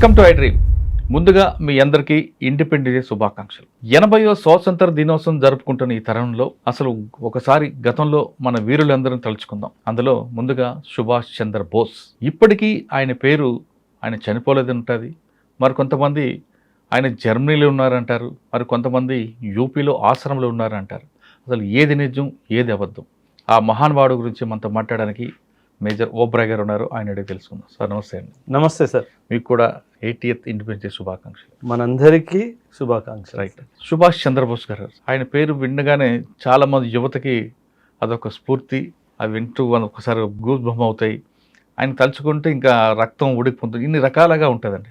Welcome to I dream. ముందుగా మీ అందరికీ independence day శుభాకాంక్షలు. 80వ స్వాతంత్ర దినోత్సవం జరుపుకుంటున్న ఈ తరుణంలో అసలు ఒకసారి గతంలో మన వీరులందరం తలుచుకుందాం. అందులో ముందుగా సుభాష్ చంద్ర బోస్. ఇప్పటికీ ఆయన పేరు ఆయన చనిపోలేదని ఉంటుంది. మరి కొంతమంది ఆయన జర్మనీలో ఉన్నారంటారు, మరి కొంతమంది యూపీలో ఆశ్రమంలో ఉన్నారంటారు. అసలు ఏది నిజం ఏది అబద్ధం? ఆ మహానుభావుడు గురించి మనతో మాట్లాడడానికి మేజర్ ఓబ్రాయ్ గారు ఉన్నారు. ఆయన అడిగి తెలుసుకుందాం. సార్ నమస్తే అండి. నమస్తే సార్. మీకు కూడా 80th ఇండిపెండెన్స్ డే శుభాకాంక్షలు. మనందరికీ శుభాకాంక్షలు. రైట్. సుభాష్ చంద్రబోస్ గారు, ఆయన పేరు వినగానే చాలామంది యువతకి అదొక స్ఫూర్తి. అవి వింటూ ఒకసారి గూస్ బొమ్మ అవుతాయి. ఆయన తలుచుకుంటే ఇంకా రక్తం ఉడికిపోతుంది. ఇన్ని రకాలుగా ఉంటుందండి.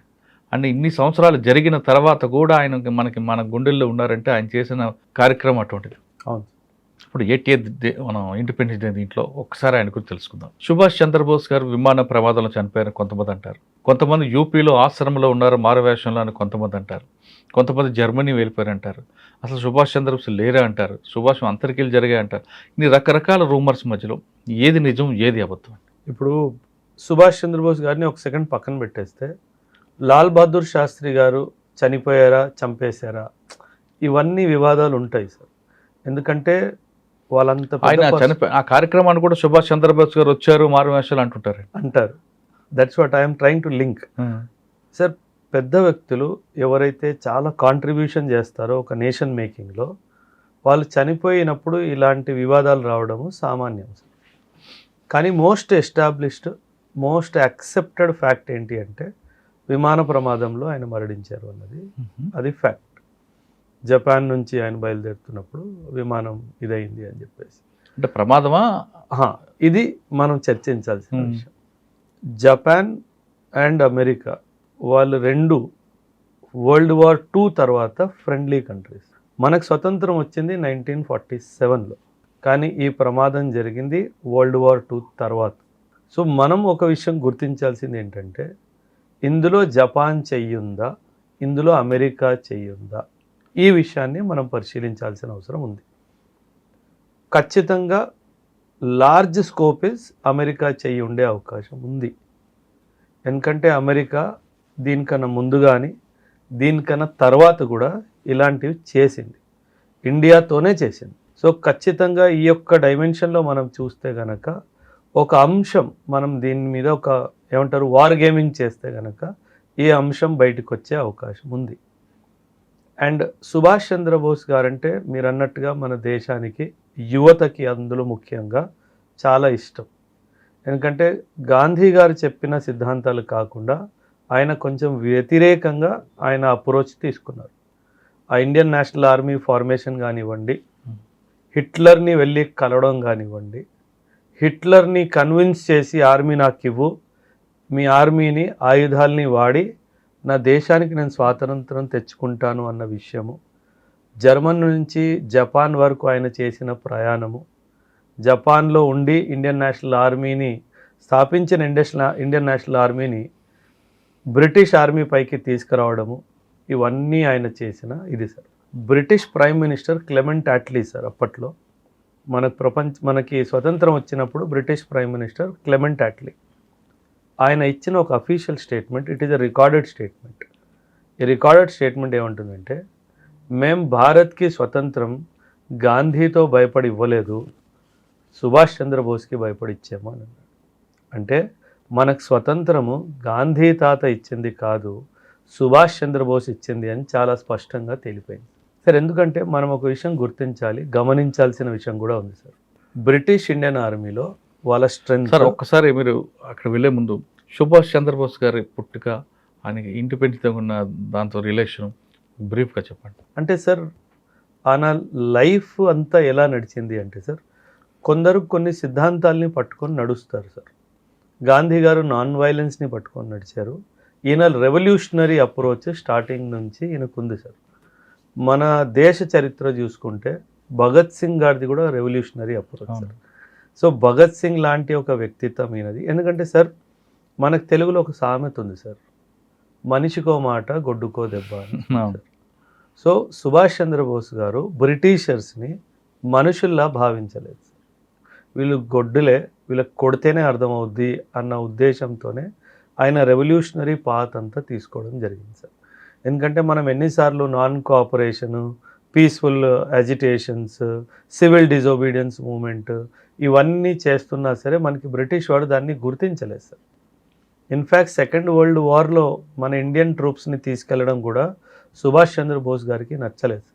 అంటే ఇన్ని సంవత్సరాలు జరిగిన తర్వాత కూడా ఆయన మన గుండెల్లో ఉన్నారంటే ఆయన చేసిన కార్యక్రమం అటువంటిది. అవును. ఇప్పుడు 80th డే మనం ఇండిపెండెన్స్ డే దీంట్లో ఒకసారి ఆయన గురించి తెలుసుకుందాం. సుభాష్ చంద్రబోస్ గారు విమాన ప్రమాదంలో చనిపోయారని కొంతమంది అంటారు, కొంతమంది యూపీలో ఆశ్రమంలో ఉన్నారు మారువేషంలో అని కొంతమంది అంటారు, కొంతమంది జర్మనీ వెళ్ళిపోయారంటారు, అసలు సుభాష్ చంద్రబోస్ లేరా అంటారు, సుభాష్ అంతరికీలు జరిగాయి అంటారు. ఇన్ని రకరకాల రూమర్స్ మధ్యలో ఏది నిజం ఏది అబద్ధం? ఇప్పుడు సుభాష్ చంద్రబోస్ గారిని ఒక సెకండ్ పక్కన పెట్టేస్తే, లాల్ బహదూర్ శాస్త్రి గారు చనిపోయారా చంపేశారా ఇవన్నీ వివాదాలు ఉంటాయి సార్. ఎందుకంటే వాళ్ళంత ఆయన చనిపోయి ఆ కార్యక్రమాన్ని కూడా సుభాష్ చంద్రబోస్ గారు వచ్చారు మారువేషాలు అంటారు. That's what I'm trying to link. Sir, పెద్ద వ్యక్తులు ఎవరైతే చాలా కాంట్రిబ్యూషన్ చేస్తారో ఒక నేషన్ మేకింగ్లో, వాళ్ళు చనిపోయినప్పుడు ఇలాంటి వివాదాలు రావడము సామాన్యం సార్. కానీ most established most accepted fact ఏంటి అంటే, విమాన ప్రమాదంలో ఆయన మరణించారు అన్నది అది ఫ్యాక్ట్. జపాన్ నుంచి ఆయన బయలుదేరుతున్నప్పుడు విమానం ఇదైంది అని చెప్పేసి. అంటే ప్రమాదమా? ఇది మనం చర్చించాల్సిన విషయం. జపాన్ అండ్ అమెరికా వాళ్ళు రెండు వరల్డ్ వార్ II తర్వాత ఫ్రెండ్లీ కంట్రీస్. మనకు స్వతంత్రం వచ్చింది 1947లో, కానీ ఈ ప్రమాదం జరిగింది వరల్డ్ వార్ II తర్వాత. సో మనం ఒక విషయం గుర్తించాల్సింది ఏంటంటే, ఇందులో జపాన్ చెయ్యుందా, ఇందులో అమెరికా చెయ్యుందా, ఈ విషయాన్ని మనం పరిశీలించాల్సిన అవసరం ఉంది. ఖచ్చితంగా లార్జ్ స్కోపేజ్ అమెరికా చెయ్యి ఉండే అవకాశం ఉంది. ఎందుకంటే అమెరికా దీనికన్నా ముందు కానీ దీనికన్నా తర్వాత కూడా ఇలాంటివి చేసింది, ఇండియాతోనే చేసింది. సో ఖచ్చితంగా ఈ యొక్క డైమెన్షన్లో మనం చూస్తే కనుక ఒక అంశం, మనం దీని మీద ఒక ఏమంటారు వార్ గేమింగ్ చేస్తే కనుక ఈ అంశం బయటకు వచ్చే అవకాశం ఉంది. అండ్ సుభాష్ చంద్రబోస్ గారంటే మీరు అన్నట్టుగా మన దేశానికి యువతకి అందులో ముఖ్యంగా చాలా ఇష్టం. ఎందుకంటే గాంధీ గారు చెప్పిన సిద్ధాంతాలు కాకుండా ఆయన కొంచెం వ్యతిరేకంగా ఆయన అప్రోచ్ తీసుకున్నారు. ఆ ఇండియన్ నేషనల్ ఆర్మీ ఫార్మేషన్ కానివ్వండి, హిట్లర్ని వెళ్ళి కలవడం కానివ్వండి, హిట్లర్ని కన్విన్స్ చేసి ఆర్మీ నాకు ఇవ్వు, మీ ఆర్మీని ఆయుధాలని వాడి నా దేశానికి నేను స్వాతంత్రం తెచ్చుకుంటాను అన్న విషయము, జర్మన్ నుంచి జపాన్ వరకు ఆయన చేసిన ప్రయాణము, జపాన్లో ఉండి ఇండియన్ నేషనల్ ఆర్మీని స్థాపించిన ఇండియన్ నేషనల్ ఆర్మీని బ్రిటిష్ ఆర్మీ పైకి తీసుకురావడము, ఇవన్నీ ఆయన చేసిన ఇది sir. British prime minister Clement Atlee sir, అప్పట్లో మనకి స్వతంత్రం వచ్చినప్పుడు British prime minister Clement Atlee ఆయన ఇచ్చిన ఒక official statement, it is a recorded statement. ఈ రికార్డెడ్ స్టేట్మెంట్ ఏమంటుందంటే, మేము భారత్కి స్వతంత్రం గాంధీతో భయపడి ఇవ్వలేదు, సుభాష్ చంద్రబోస్కి భయపడి ఇచ్చాము అని అన్నాడు. అంటే మనకు స్వతంత్రము గాంధీ తాత ఇచ్చింది కాదు, సుభాష్ చంద్రబోస్ ఇచ్చింది అని చాలా స్పష్టంగా తెలిపోయింది సార్. ఎందుకంటే మనం ఒక విషయం గుర్తించాలి, గమనించాల్సిన విషయం కూడా ఉంది సార్. బ్రిటిష్ ఇండియన్ ఆర్మీలో వాళ్ళ స్ట్రెంత్. సార్ ఒక్కసారి మీరు అక్కడ వెళ్ళే ముందు సుభాష్ చంద్రబోస్ గారి పుట్టుక, ఆయనకి ఇండిపెండెన్స్ ఉన్న దాంతో రిలేషన్ బ్రీఫ్గా చెప్పండి. అంటే సార్ ఆయన లైఫ్ అంతా ఎలా నడిచింది అంటే సార్, కొందరు కొన్ని సిద్ధాంతాలని పట్టుకొని నడుస్తారు సార్. గాంధీ గారు నాన్ వైలెన్స్ని పట్టుకొని నడిచారు. ఈయన రెవల్యూషనరీ అప్రోచ్ స్టార్టింగ్ నుంచి ఈయనకుంది సార్. మన దేశ చరిత్ర చూసుకుంటే భగత్ సింగ్ గారిది కూడా revolutionary approach sir. So Bhagat Singh లాంటి ఒక వ్యక్తిత్వం ఈయనది. ఎందుకంటే సార్ మనకు తెలుగులో ఒక సామెత ఉంది సార్, మనిషికో మాట గొడ్డుకో దెబ్బ అని. సో సుభాష్ చంద్రబోస్ గారు బ్రిటిషర్స్ని మనుషుల్లా భావించలేదు. వీళ్ళు గొడ్డులే, వీళ్ళకి కొడితేనే అర్థమవుద్ది అన్న ఉద్దేశంతోనే ఆయన రెవల్యూషనరీ పాత్ అంతా తీసుకోవడం జరిగింది సార్. ఎందుకంటే మనం ఎన్నిసార్లు non cooperation, peaceful agitations, civil disobedience movement ఇవన్నీ చేస్తున్నా సరే మనకి బ్రిటిష్ వాడు దాన్ని గుర్తించలేదు సార్. ఇన్ఫ్యాక్ట్ సెకండ్ వరల్డ్ వార్లో మన ఇండియన్ ట్రూప్స్ని తీసుకెళ్లడం కూడా సుభాష్ చంద్రబోస్ గారికి నచ్చలేదు.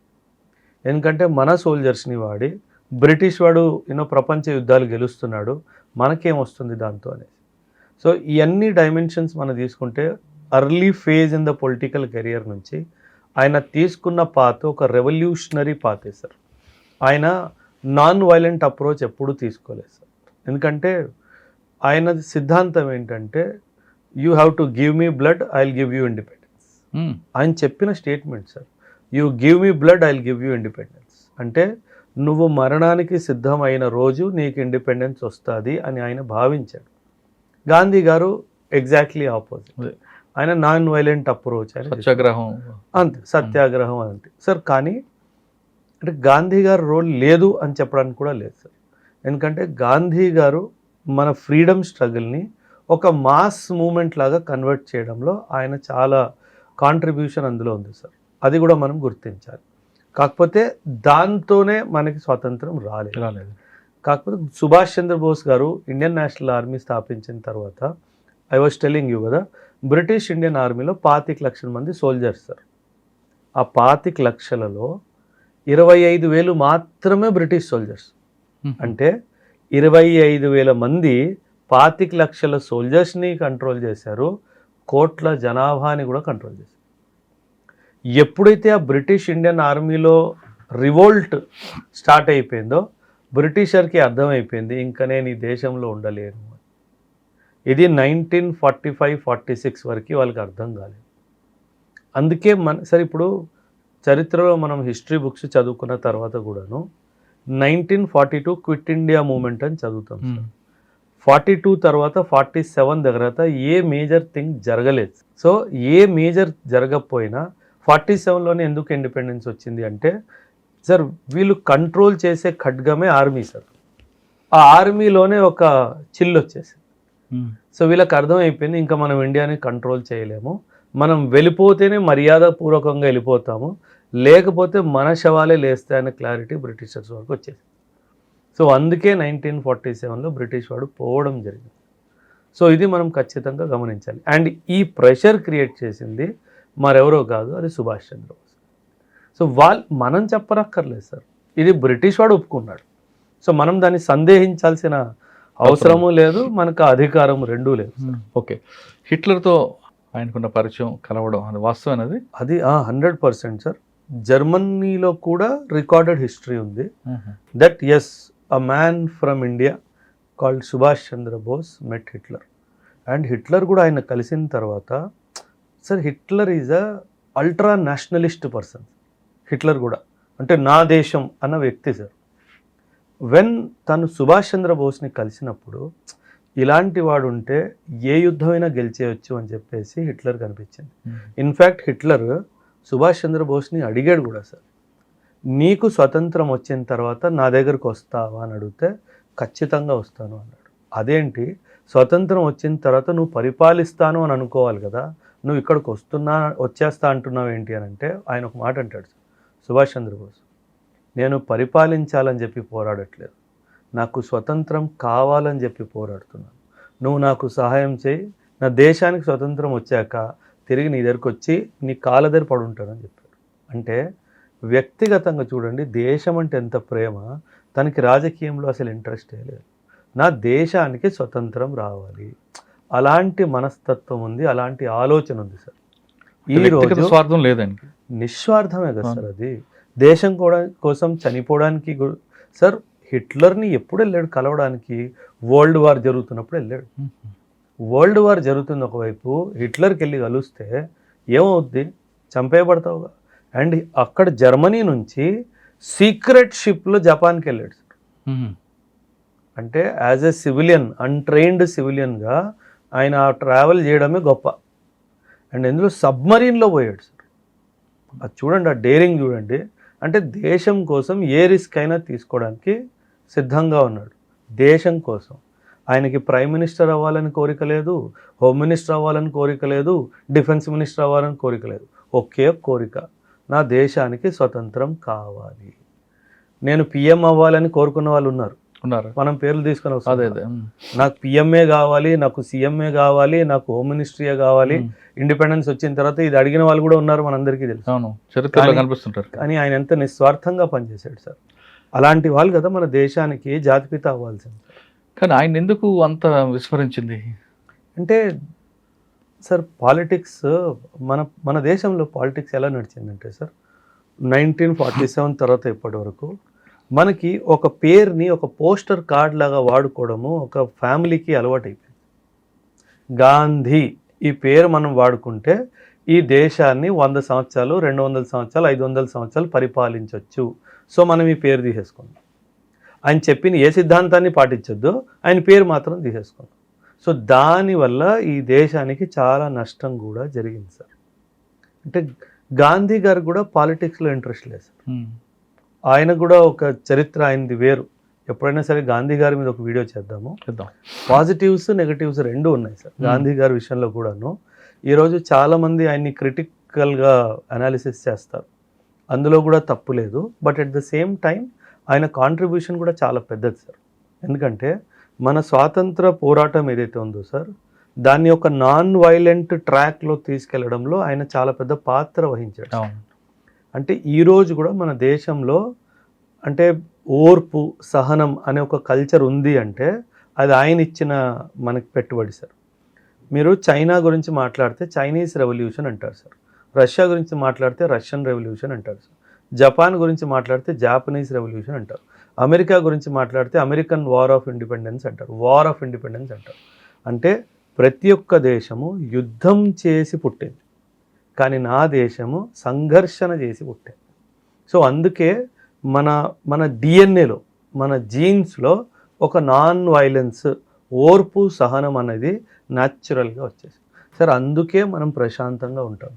ఎందుకంటే మన సోల్జర్స్ని వాడి బ్రిటిష్ వాడు ప్రపంచ యుద్ధాలు గెలుస్తున్నాడు, మనకేం వస్తుంది దాంతో అనేది. సో ఇవన్నీ డైమెన్షన్స్ మనం తీసుకుంటే early phase in the political career నుంచి ఆయన తీసుకున్న పాత్ ఒక రెవల్యూషనరీ పాతే సార్. ఆయన నాన్ వైలెంట్ అప్రోచ్ ఎప్పుడూ తీసుకోలేదు సార్. ఎందుకంటే ఆయన సిద్ధాంతం ఏంటంటే you have to give me blood, I will give you independence. ఆయన చెప్పిన statement sir, you give me blood, I will give you independence. అంటే నువ్వు మరణానికి సిద్ధమైన రోజు నీకు ఇండిపెండెన్స్ వస్తుంది అని ఆయన భావించాడు. గాంధీ గారు ఎగ్జాక్ట్లీ ఆపోజిట్. ఆయన నాన్ వైలెంట్ అప్రోచ్, సత్యాగ్రహం అంతే, సత్యాగ్రహం అంతే సార్. కానీ అంటే గాంధీ గారు రోల్ లేదు అని చెప్పడానికి కూడా లేదు సార్. ఎందుకంటే గాంధీ గారు మన ఫ్రీడమ్ స్ట్రగుల్ని ఒక మాస్ మూమెంట్ లాగా కన్వర్ట్ చేయడంలో ఆయన చాలా కాంట్రిబ్యూషన్ అందులో ఉంది సార్. అది కూడా మనం గుర్తించాలి. కాకపోతే దాంతోనే మనకి స్వాతంత్రం రాలేదు. కాకపోతే సుభాష్ చంద్రబోస్ గారు ఇండియన్ నేషనల్ ఆర్మీ స్థాపించిన తర్వాత, ఐ వాజ్ టెల్లింగ్ యూ కదా, బ్రిటిష్ ఇండియన్ ఆర్మీలో 25 లక్షల మంది సోల్జర్స్ సార్. ఆ 25 లక్షలలో 25,000 మాత్రమే బ్రిటిష్ సోల్జర్స్. అంటే 25,000 మంది 25 లక్షల సోల్జర్స్ని కంట్రోల్ చేశారు, కోట్ల జనాభాని కూడా కంట్రోల్ చేశారు. ఎప్పుడైతే ఆ బ్రిటిష్ ఇండియన్ ఆర్మీలో రివోల్ట్ స్టార్ట్ అయిపోయిందో బ్రిటిషర్కి అర్థమైపోయింది ఇంకా నేను ఈ దేశంలో ఉండలేను. ఇది 1945-46 వరకు వాళ్ళకి అర్థం కాలేదు. అందుకే సరే ఇప్పుడు చరిత్రలో మనం హిస్టరీ బుక్స్ చదువుకున్న తర్వాత కూడాను 1942 క్విట్ ఇండియా మూమెంట్ అని చదువుతాం. 42 తర్వాత 47 దగ్గర ఏ మేజర్ థింగ్ జరగలేదు. సో ఏ మేజర్ జరగకపోయినా 47లోనే ఎందుకు ఇండిపెండెన్స్ వచ్చింది అంటే సార్ వీళ్ళు కంట్రోల్ చేసే ఖడ్గమే ఆర్మీ సార్. ఆ ఆర్మీలోనే ఒక చిల్లు వచ్చేసింది. సో వీళ్ళకి అర్థమైపోయింది ఇంకా మనం ఇండియాని కంట్రోల్ చేయలేము, మనం వెళ్ళిపోతేనే మర్యాదపూర్వకంగా వెళ్ళిపోతాము, లేకపోతే మన శవాలే లేస్తాయనే క్లారిటీ బ్రిటిషర్స్ వరకు వచ్చేసింది. సో అందుకే 1947లో బ్రిటిష్ వాడు పోవడం జరిగింది. సో ఇది మనం ఖచ్చితంగా గమనించాలి. అండ్ ఈ ప్రెషర్ క్రియేట్ చేసింది మరెవరో కాదు, అది సుభాష్ చంద్రబోస్. సో మనం చెప్పనక్కర్లేదు సార్, ఇది బ్రిటిష్ వాడు ఒప్పుకున్నాడు. సో మనం దాన్ని సందేహించాల్సిన అవసరము లేదు, మనకు అధికారం రెండూ లేదు. ఓకే, హిట్లర్తో ఆయనకున్న పరిచయం కలవడం అది వాస్తవం అనేది? అది 100% సార్. జర్మనీలో కూడా రికార్డెడ్ హిస్టరీ ఉంది that yes a man from India called Subhash Chandrabose met Hitler. And Hitler కూడా ఆయన కలిసిన తర్వాత sir, Hitler is a ultra Nationalist person. Hitler కూడా అంటే నా దేశం అన్న వ్యక్తి సార్. వెన్ తను సుభాష్ చంద్రబోస్ని కలిసినప్పుడు ఇలాంటి వాడు ఉంటే ఏ యుద్ధమైనా గెలిచేయచ్చు అని చెప్పేసి హిట్లర్ కనిపించింది. ఇన్ఫ్యాక్ట్ హిట్లర్ సుభాష్ చంద్రబోస్ని అడిగాడు కూడా సార్, నీకు స్వతంత్రం వచ్చిన తర్వాత నా దగ్గరకు వస్తావా అని అడిగితే ఖచ్చితంగా వస్తాను అన్నాడు. అదేంటి, స్వతంత్రం వచ్చిన తర్వాత నువ్వు పరిపాలిస్తాను అని అనుకోవాలి కదా, నువ్వు ఇక్కడికి వచ్చేస్తా అంటున్నావు ఏంటి అని అంటే ఆయన ఒక మాట అంటాడు సార్, సుభాష్ చంద్రబోస్, నేను పరిపాలించాలని చెప్పి పోరాడట్లేదు, నాకు స్వతంత్రం కావాలని చెప్పి పోరాడుతున్నాను, నువ్వు నాకు సహాయం చేయి, నా దేశానికి స్వతంత్రం వచ్చాక తిరిగి నీ దగ్గరికి వచ్చి నీ కాళ్ళ దగ్గర పడుంటానని చెప్పాడు. అంటే వ్యక్తిగతంగా చూడండి, దేశం అంటే ఎంత ప్రేమ, తనకి రాజకీయంలో అసలు ఇంట్రెస్టే లేదు, నా దేశానికి స్వతంత్రం రావాలి, అలాంటి మనస్తత్వం ఉంది, అలాంటి ఆలోచన ఉంది సార్. ఈ రోజు స్వార్థం లేదండి, నిస్వార్థమే కదా సార్. అది దేశం కోసం చనిపోవడానికి సార్. హిట్లర్ని ఎప్పుడు వెళ్ళాడు కలవడానికి? వరల్డ్ వార్ జరుగుతున్నప్పుడు వెళ్ళాడు. వరల్డ్ వార్ జరుగుతుంది ఒకవైపు, హిట్లర్కి వెళ్ళి కలిస్తే ఏమవుద్ది, చంపేయబడతావుగా. అండ్ అక్కడ జర్మనీ నుంచి సీక్రెట్ షిప్లో జపాన్కి వెళ్ళాడు సార్. అంటే యాజ్ ఎ సివిలియన్, అన్ట్రైన్డ్ సివిలియన్గా ఆయన ట్రావెల్ చేయడమే గొప్ప. అండ్ ఇందులో సబ్మరీన్లో పోయాడు సార్. అది చూడండి, ఆ డేరింగ్ చూడండి. అంటే దేశం కోసం ఏ రిస్క్ అయినా తీసుకోవడానికి సిద్ధంగా ఉన్నాడు, దేశం కోసం. ఆయనకి ప్రైమ్ మినిస్టర్ అవ్వాలని కోరిక లేదు, హోమ్ మినిస్టర్ అవ్వాలని కోరిక లేదు, డిఫెన్స్ మినిస్టర్ అవ్వాలని కోరిక లేదు. ఒకే కోరిక, నా దేశానికి స్వతంత్రం కావాలి. నేను పిఎం అవ్వాలని కోరుకున్న వాళ్ళు ఉన్నారు, మనం పేర్లు తీసుకొని వస్తాం. అదే అదే నాకు పిఎంఏ కావాలి, నాకు సీఎంఏ కావాలి, నాకు హోమ్ మినిస్ట్రీయే కావాలి. ఇండిపెండెన్స్ వచ్చిన తర్వాత ఇది అడిగిన వాళ్ళు కూడా ఉన్నారు, మనందరికీ తెలుసు. అవును, చరిత్రలో కనిపిస్తుంటారు. కానీ ఆయన ఎంత నిస్వార్థంగా పనిచేశాడు సార్. అలాంటి వాళ్ళు కదా మన దేశానికి జాతిపిత అవ్వాల్సింది. కానీ ఆయన ఎందుకు అంత విస్మరించింది అంటే సార్, పాలిటిక్స్ మన దేశంలో పాలిటిక్స్ ఎలా నడిచిందంటే సార్, 1947 తర్వాత ఇప్పటి వరకు మనకి ఒక పేరుని ఒక పోస్టర్ కార్డ్ లాగా వాడుకోవడము ఒక ఫ్యామిలీకి అలవాటైపోయింది. గాంధీ ఈ పేరు మనం వాడుకుంటే ఈ దేశాన్ని 100 సంవత్సరాలు, 200 సంవత్సరాలు, 500 సంవత్సరాలు పరిపాలించవచ్చు. సో మనం ఈ పేరు తీసేసుకున్నాం. ఆయన చెప్పిన ఏ సిద్ధాంతాన్ని పాటించొద్దు, ఆయన పేరు మాత్రం తీసేసుకున్నాం. సో దానివల్ల ఈ దేశానికి చాలా నష్టం కూడా జరిగింది సార్. అంటే గాంధీ గారు కూడా పాలిటిక్స్లో ఇంట్రెస్ట్ లేదు సార్. ఆయన కూడా ఒక చరిత్ర ఆయనది వేరు. ఎప్పుడైనా సరే గాంధీ గారి మీద ఒక వీడియో చేద్దాము. పాజిటివ్స్ నెగటివ్స్ రెండు ఉన్నాయి సార్ గాంధీ గారి విషయంలో కూడాను. ఈరోజు చాలామంది ఆయన్ని క్రిటికల్గా అనాలిసిస్ చేస్తారు, అందులో కూడా తప్పు లేదు. But at the same time ఆయన కాంట్రిబ్యూషన్ కూడా చాలా పెద్దది సార్. ఎందుకంటే మన స్వాతంత్ర పోరాటం ఏదైతే ఉందో సార్, దాన్ని ఒక నాన్ వైలెంట్ ట్రాక్లో తీసుకెళ్లడంలో ఆయన చాలా పెద్ద పాత్ర వహించాడు. అంటే ఈరోజు కూడా మన దేశంలో అంటే ఓర్పు, సహనం అనే ఒక కల్చర్ ఉంది అంటే అది ఆయన ఇచ్చిన మనకి పెట్టుబడి సార్. మీరు చైనా గురించి మాట్లాడితే చైనీస్ రెవల్యూషన్ అంటారు సార్, రష్యా గురించి మాట్లాడితే రష్యన్ రెవల్యూషన్ అంటారు సార్, జపాన్ గురించి మాట్లాడితే జాపనీస్ రెవల్యూషన్ అంటారు, అమెరికా గురించి మాట్లాడితే అమెరికన్ వార్ ఆఫ్ ఇండిపెండెన్స్ అంటారు, వార్ ఆఫ్ ఇండిపెండెన్స్ అంటారు. అంటే ప్రతి ఒక్క దేశము యుద్ధం చేసి పుట్టింది, కానీ నా దేశము సంఘర్షణ చేసి పుట్టింది. సో అందుకే మన డిఎన్ఏలో, మన జీన్స్లో ఒక నాన్ వైలెన్స్, ఓర్పు, సహనం అనేది న్యాచురల్గా వచ్చేసి సార్. అందుకే మనం ప్రశాంతంగా ఉంటాం.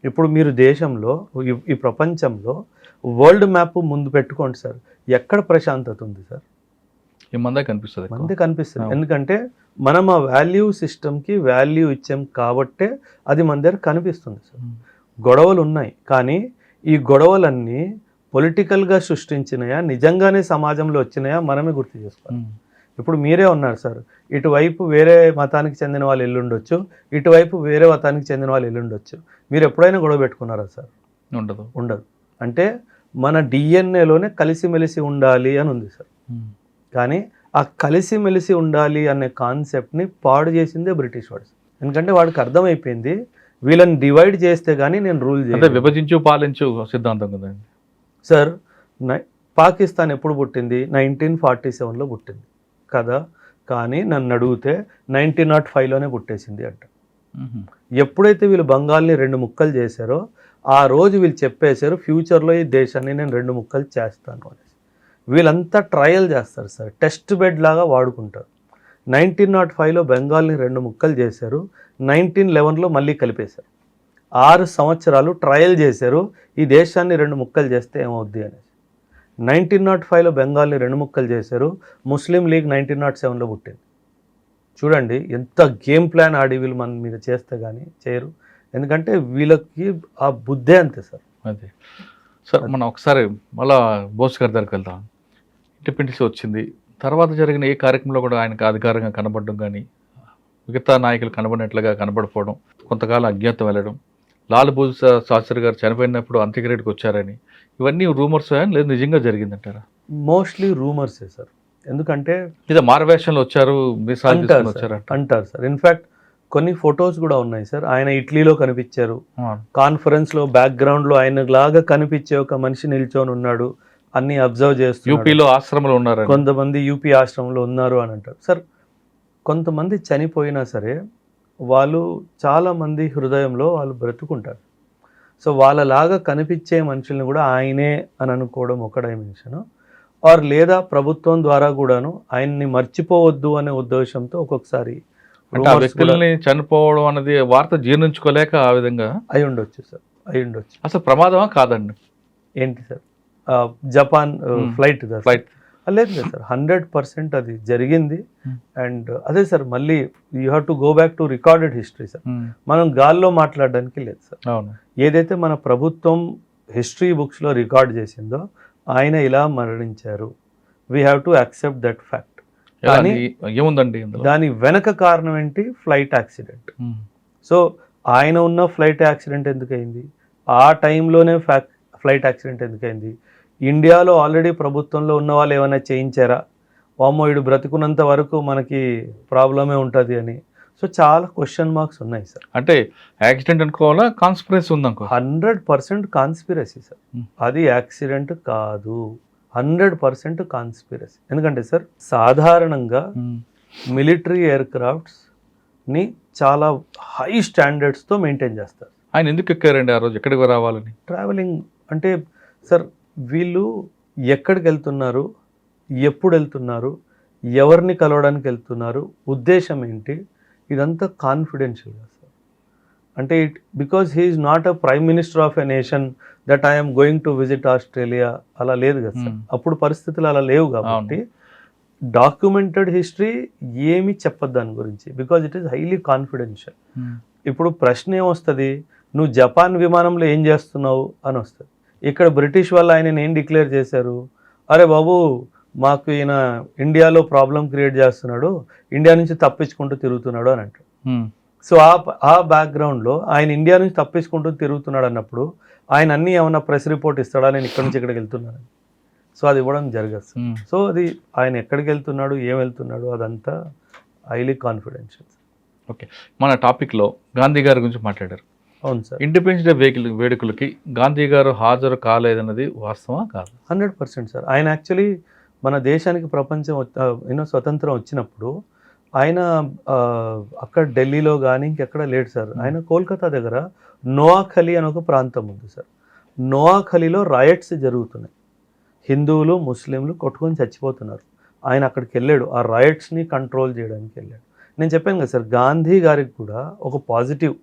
ఇప్పుడు మీరు దేశంలో, ఈ ప్రపంచంలో వరల్డ్ మ్యాప్ ముందు పెట్టుకోండి సార్, ఎక్కడ ప్రశాంతత ఉంది సార్? మందే కనిపిస్తుంది. ఎందుకంటే మనం ఆ వాల్యూ సిస్టమ్కి వాల్యూ ఇచ్చాం కాబట్టే అది మన దగ్గర కనిపిస్తుంది సార్. గొడవలు ఉన్నాయి, కానీ ఈ గొడవలన్నీ పొలిటికల్గా సృష్టించినాయా, నిజంగానే సమాజంలో వచ్చినాయా మనమే గుర్తు చేసుకోవాలి. ఇప్పుడు మీరే ఉన్నారు సార్, ఇటువైపు వేరే మతానికి చెందిన వాళ్ళు ఎల్లుండొచ్చు, ఇటువైపు వేరే మతానికి చెందిన వాళ్ళు ఎల్లుండొచ్చు. మీరు ఎప్పుడైనా గొడవ పెట్టుకున్నారా సార్? ఉండదు. అంటే మన డిఎన్ఏలోనే కలిసిమెలిసి ఉండాలి అని ఉంది సార్. కానీ ఆ కలిసిమెలిసి ఉండాలి అనే కాన్సెప్ట్ని పాడు చేసిందే బ్రిటిష్ వాడు. ఎందుకంటే వాడికి అర్థమైపోయింది, వీళ్ళని డివైడ్ చేస్తే కానీ నేను రూల్ చేయాలి, విభజించు పాలించు సిద్ధాంతం కదండి సార్. పాకిస్తాన్ ఎప్పుడు పుట్టింది? 1947లో పుట్టింది కదా. కానీ నన్ను అడిగితే 1905లోనే పుట్టేసింది అంట. ఎప్పుడైతే వీళ్ళు బంగాల్ని 2 ముక్కలు చేశారో ఆ రోజు వీళ్ళు చెప్పేశారు, ఫ్యూచర్లో ఈ దేశాన్ని నేను 2 ముక్కలు చేస్తాను అనేసి. వీళ్ళంతా ట్రయల్ చేస్తారు సార్, టెస్ట్ బెడ్ లాగా వాడుకుంటారు. 1905లో బెంగాల్ని 2 ముక్కలు చేశారు, 1911లో మళ్ళీ కలిపేశారు. 6 సంవత్సరాలు ట్రయల్ చేశారు, ఈ దేశాన్ని 2 ముక్కలు చేస్తే ఏమవుద్ది అనేసి. 1905లో బెంగాల్ని 2 ముక్కలు చేశారు, ముస్లిం లీగ్ 1907లో పుట్టింది. చూడండి ఎంత గేమ్ ప్లాన్ ఆడి వీళ్ళు మన మీద చేస్తే కానీ చేయరు. ఎందుకంటే వీళ్ళకి ఆ బుద్ధే అంతే సార్. అదే సార్, మనం ఒకసారి మళ్ళా బోస్ గారి దగ్గరికి వెళ్దాం. ఇండిపెండెన్స్ వచ్చింది తర్వాత జరిగిన ఏ కార్యక్రమంలో కూడా ఆయనకు అధికారంగా కనబడడం కానీ, మిగతా నాయకులు కనబడినట్లుగా కనబడిపోవడం, కొంతకాలం అజ్ఞాతం వెళ్ళడం, లాల్ బహదూర్ శాస్త్రి గారు చనిపోయినప్పుడు అంత్యక్రియకి వచ్చారని, ఇవన్నీ రూమర్స్ లేదు నిజంగా జరిగిందంటారా? Mostly రూమర్సే sir. ఎందుకంటే ఇదే మారవేషంలో వచ్చారు అంటారు సార్. ఇన్ఫ్యాక్ట్ కొన్ని ఫొటోస్ కూడా ఉన్నాయి సార్. ఆయన ఇటలీలో కనిపించారు, కాన్ఫరెన్స్లో బ్యాక్గ్రౌండ్లో ఆయన లాగా కనిపించే ఒక మనిషి నిల్చొని ఉన్నాడు, అన్ని అబ్జర్వ్ చేస్తూ. యూపీలో ఆశ్రమంలో ఉన్నారు, కొంతమంది యూపీ ఆశ్రమంలో ఉన్నారు అని అంటారు సార్. కొంతమంది చనిపోయినా సరే వాళ్ళు చాలామంది హృదయంలో వాళ్ళు బ్రతుకుంటారు. సో వాళ్ళలాగా కనిపించే మనుషుల్ని కూడా ఆయనే అని అనుకోవడం ఒక డైమెన్షన్. ఆర్ లేదా ప్రభుత్వం ద్వారా కూడాను ఆయన్ని మర్చిపోవద్దు అనే ఉద్దేశంతో ఒక్కొక్కసారి వ్యక్తుల్ని చనిపోవడం అనేది వార్త జీర్ణించుకోలేక ఆ విధంగా అయి ఉండొచ్చు సార్, అయి ఉండొచ్చు. అసలు ప్రమాదమా కాదండి? ఏంటి సార్? జపాన్ ఫ్లైట్ లేదు కదా సార్, 100% అది జరిగింది. Hmm. అండ్ అదే సార్, మళ్ళీ you have to go back to recorded history sir. మనం గాల్లో మాట్లాడడానికి లేదు సార్. అవును. ఏదైతే మన ప్రభుత్వం హిస్టరీ బుక్స్లో రికార్డ్ చేసిందో ఆయన ఇలా మరణించారు, we have to accept that fact. కానీ ఏముందండి ఇందులో? దాని వెనక కారణం ఏంటి? Flight accident. సో ఆయన ఉన్న ఫ్లైట్ యాక్సిడెంట్ ఎందుకయింది, ఆ టైంలోనే ఫ్లైట్ యాక్సిడెంట్ ఎందుకయింది, ఇండియాలో ఆల్రెడీ ప్రభుత్వంలో ఉన్న వాళ్ళు ఏమైనా చేయించారా, వామ్మో వీడు బ్రతుకున్నంత వరకు మనకి ప్రాబ్లమే ఉంటుంది అని. సో చాలా క్వశ్చన్ మార్క్స్ ఉన్నాయి సార్. అంటే యాక్సిడెంట్ అనుకోవాలా, కాన్స్పిరసీ ఉందనుకో? 100% కాన్స్పిరసీ సార్. అది యాక్సిడెంట్ కాదు, 100% కాన్స్పిరసీ. ఎందుకంటే సార్ సాధారణంగా మిలిటరీ ఎయిర్క్రాఫ్ట్స్ని చాలా హై స్టాండర్డ్స్తో మెయింటైన్ చేస్తారు. ఆయన ఎందుకు ఎక్కారండి ఆ రోజు? ఎక్కడికి రావాలని? ట్రావెలింగ్ అంటే సార్, వీళ్ళు ఎక్కడికి వెళ్తున్నారు, ఎప్పుడు వెళ్తున్నారు, ఎవరిని కలవడానికి వెళ్తున్నారు, ఉద్దేశం ఏంటి, ఇదంతా కాన్ఫిడెన్షియల్గా సార్. అంటే because he is not a prime minister of a nation that I'm going to visit Australia, అలా లేదు కదా సార్. అప్పుడు పరిస్థితులు అలా లేవు కాబట్టి డాక్యుమెంటెడ్ హిస్టరీ ఏమీ చెప్పదు దాని గురించి, because it is highly confidential. ఇప్పుడు ప్రశ్న ఏమొస్తుంది, నువ్వు జపాన్ విమానంలో ఏం చేస్తున్నావు అని వస్తుంది. ఇక్కడ బ్రిటిష్ వాళ్ళు ఆయన ఏం డిక్లేర్ చేశారు, అరే బాబు మాకు ఈయన ఇండియాలో ప్రాబ్లం క్రియేట్ చేస్తున్నాడు, ఇండియా నుంచి తప్పించుకుంటూ తిరుగుతున్నాడు అని అంటారు. సో ఆ బ్యాక్గ్రౌండ్లో ఆయన ఇండియా నుంచి తప్పించుకుంటూ తిరుగుతున్నాడు అన్నప్పుడు ఆయన అన్నీ ఏమన్నా ప్రెస్ రిపోర్ట్ ఇస్తాడా, నేను ఇక్కడి నుంచి ఇక్కడికి వెళ్తున్నాను? సో అది ఇవ్వడం జరగదు. సో అది ఆయన ఎక్కడికి వెళ్తున్నాడు, ఏం వెళ్తున్నాడు, అదంతా హైలీ కాన్ఫిడెన్షియల్. ఓకే, మన టాపిక్లో గాంధీ గారి గురించి మాట్లాడారు. అవును సార్. ఇండిపెండెన్స్ డే వేడుకలకి గాంధీ గారు హాజరు కాలేదన్నది వాస్తవా కాదు? 100% సార్. ఆయన యాక్చువల్లీ మన దేశానికి ప్రపంచం స్వతంత్రం వచ్చినప్పుడు ఆయన అక్కడ ఢిల్లీలో కానీ ఇంకెక్కడ లేడు సార్. ఆయన కోల్కతా దగ్గర నోవాఖలీ అని ఒక ప్రాంతం ఉంది సార్. నోవాఖలీలో రాయట్స్ జరుగుతున్నాయి, హిందువులు ముస్లింలు కొట్టుకొని చచ్చిపోతున్నారు. ఆయన అక్కడికి వెళ్ళాడు, ఆ రాయట్స్ని కంట్రోల్ చేయడానికి వెళ్ళాడు. నేను చెప్పాను కదా సార్, గాంధీ గారికి కూడా ఒక positive,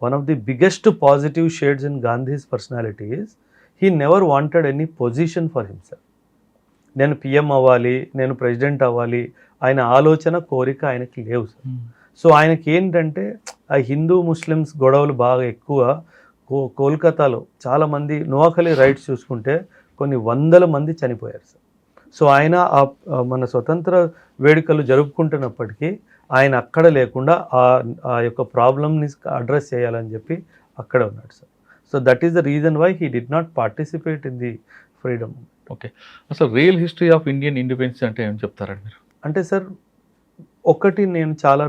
one of the biggest positive shades in Gandhi's personality is he never wanted any position for himself. నేను పిఎం అవ్వాలి, నేను ప్రెసిడెంట్ అవ్వాలి, ఆయన ఆలోచన కోరిక ఆయనకి లేవు సార్. సో ఆయనకి ఏంటంటే ఆ హిందూ ముస్లిమ్స్ గొడవలు బాగా ఎక్కువ. కోల్కతాలో చాలామంది నోవాఖలీ రైట్స్ చూసుకుంటే కొన్ని వందల మంది చనిపోయారు సార్. సో ఆయన మన స్వతంత్ర వేడుకలు జరుపుకుంటున్నప్పటికీ ఆయన అక్కడ లేకుండా ఆ యొక్క ప్రాబ్లమ్ని అడ్రస్ చేయాలని చెప్పి అక్కడ ఉన్నాడు sir. So that is the reason why he did not participate in the freedom. Okay, అసలు real history of Indian independence అంటే ఏం చెప్తారండి మీరు? అంటే సార్ ఒకటి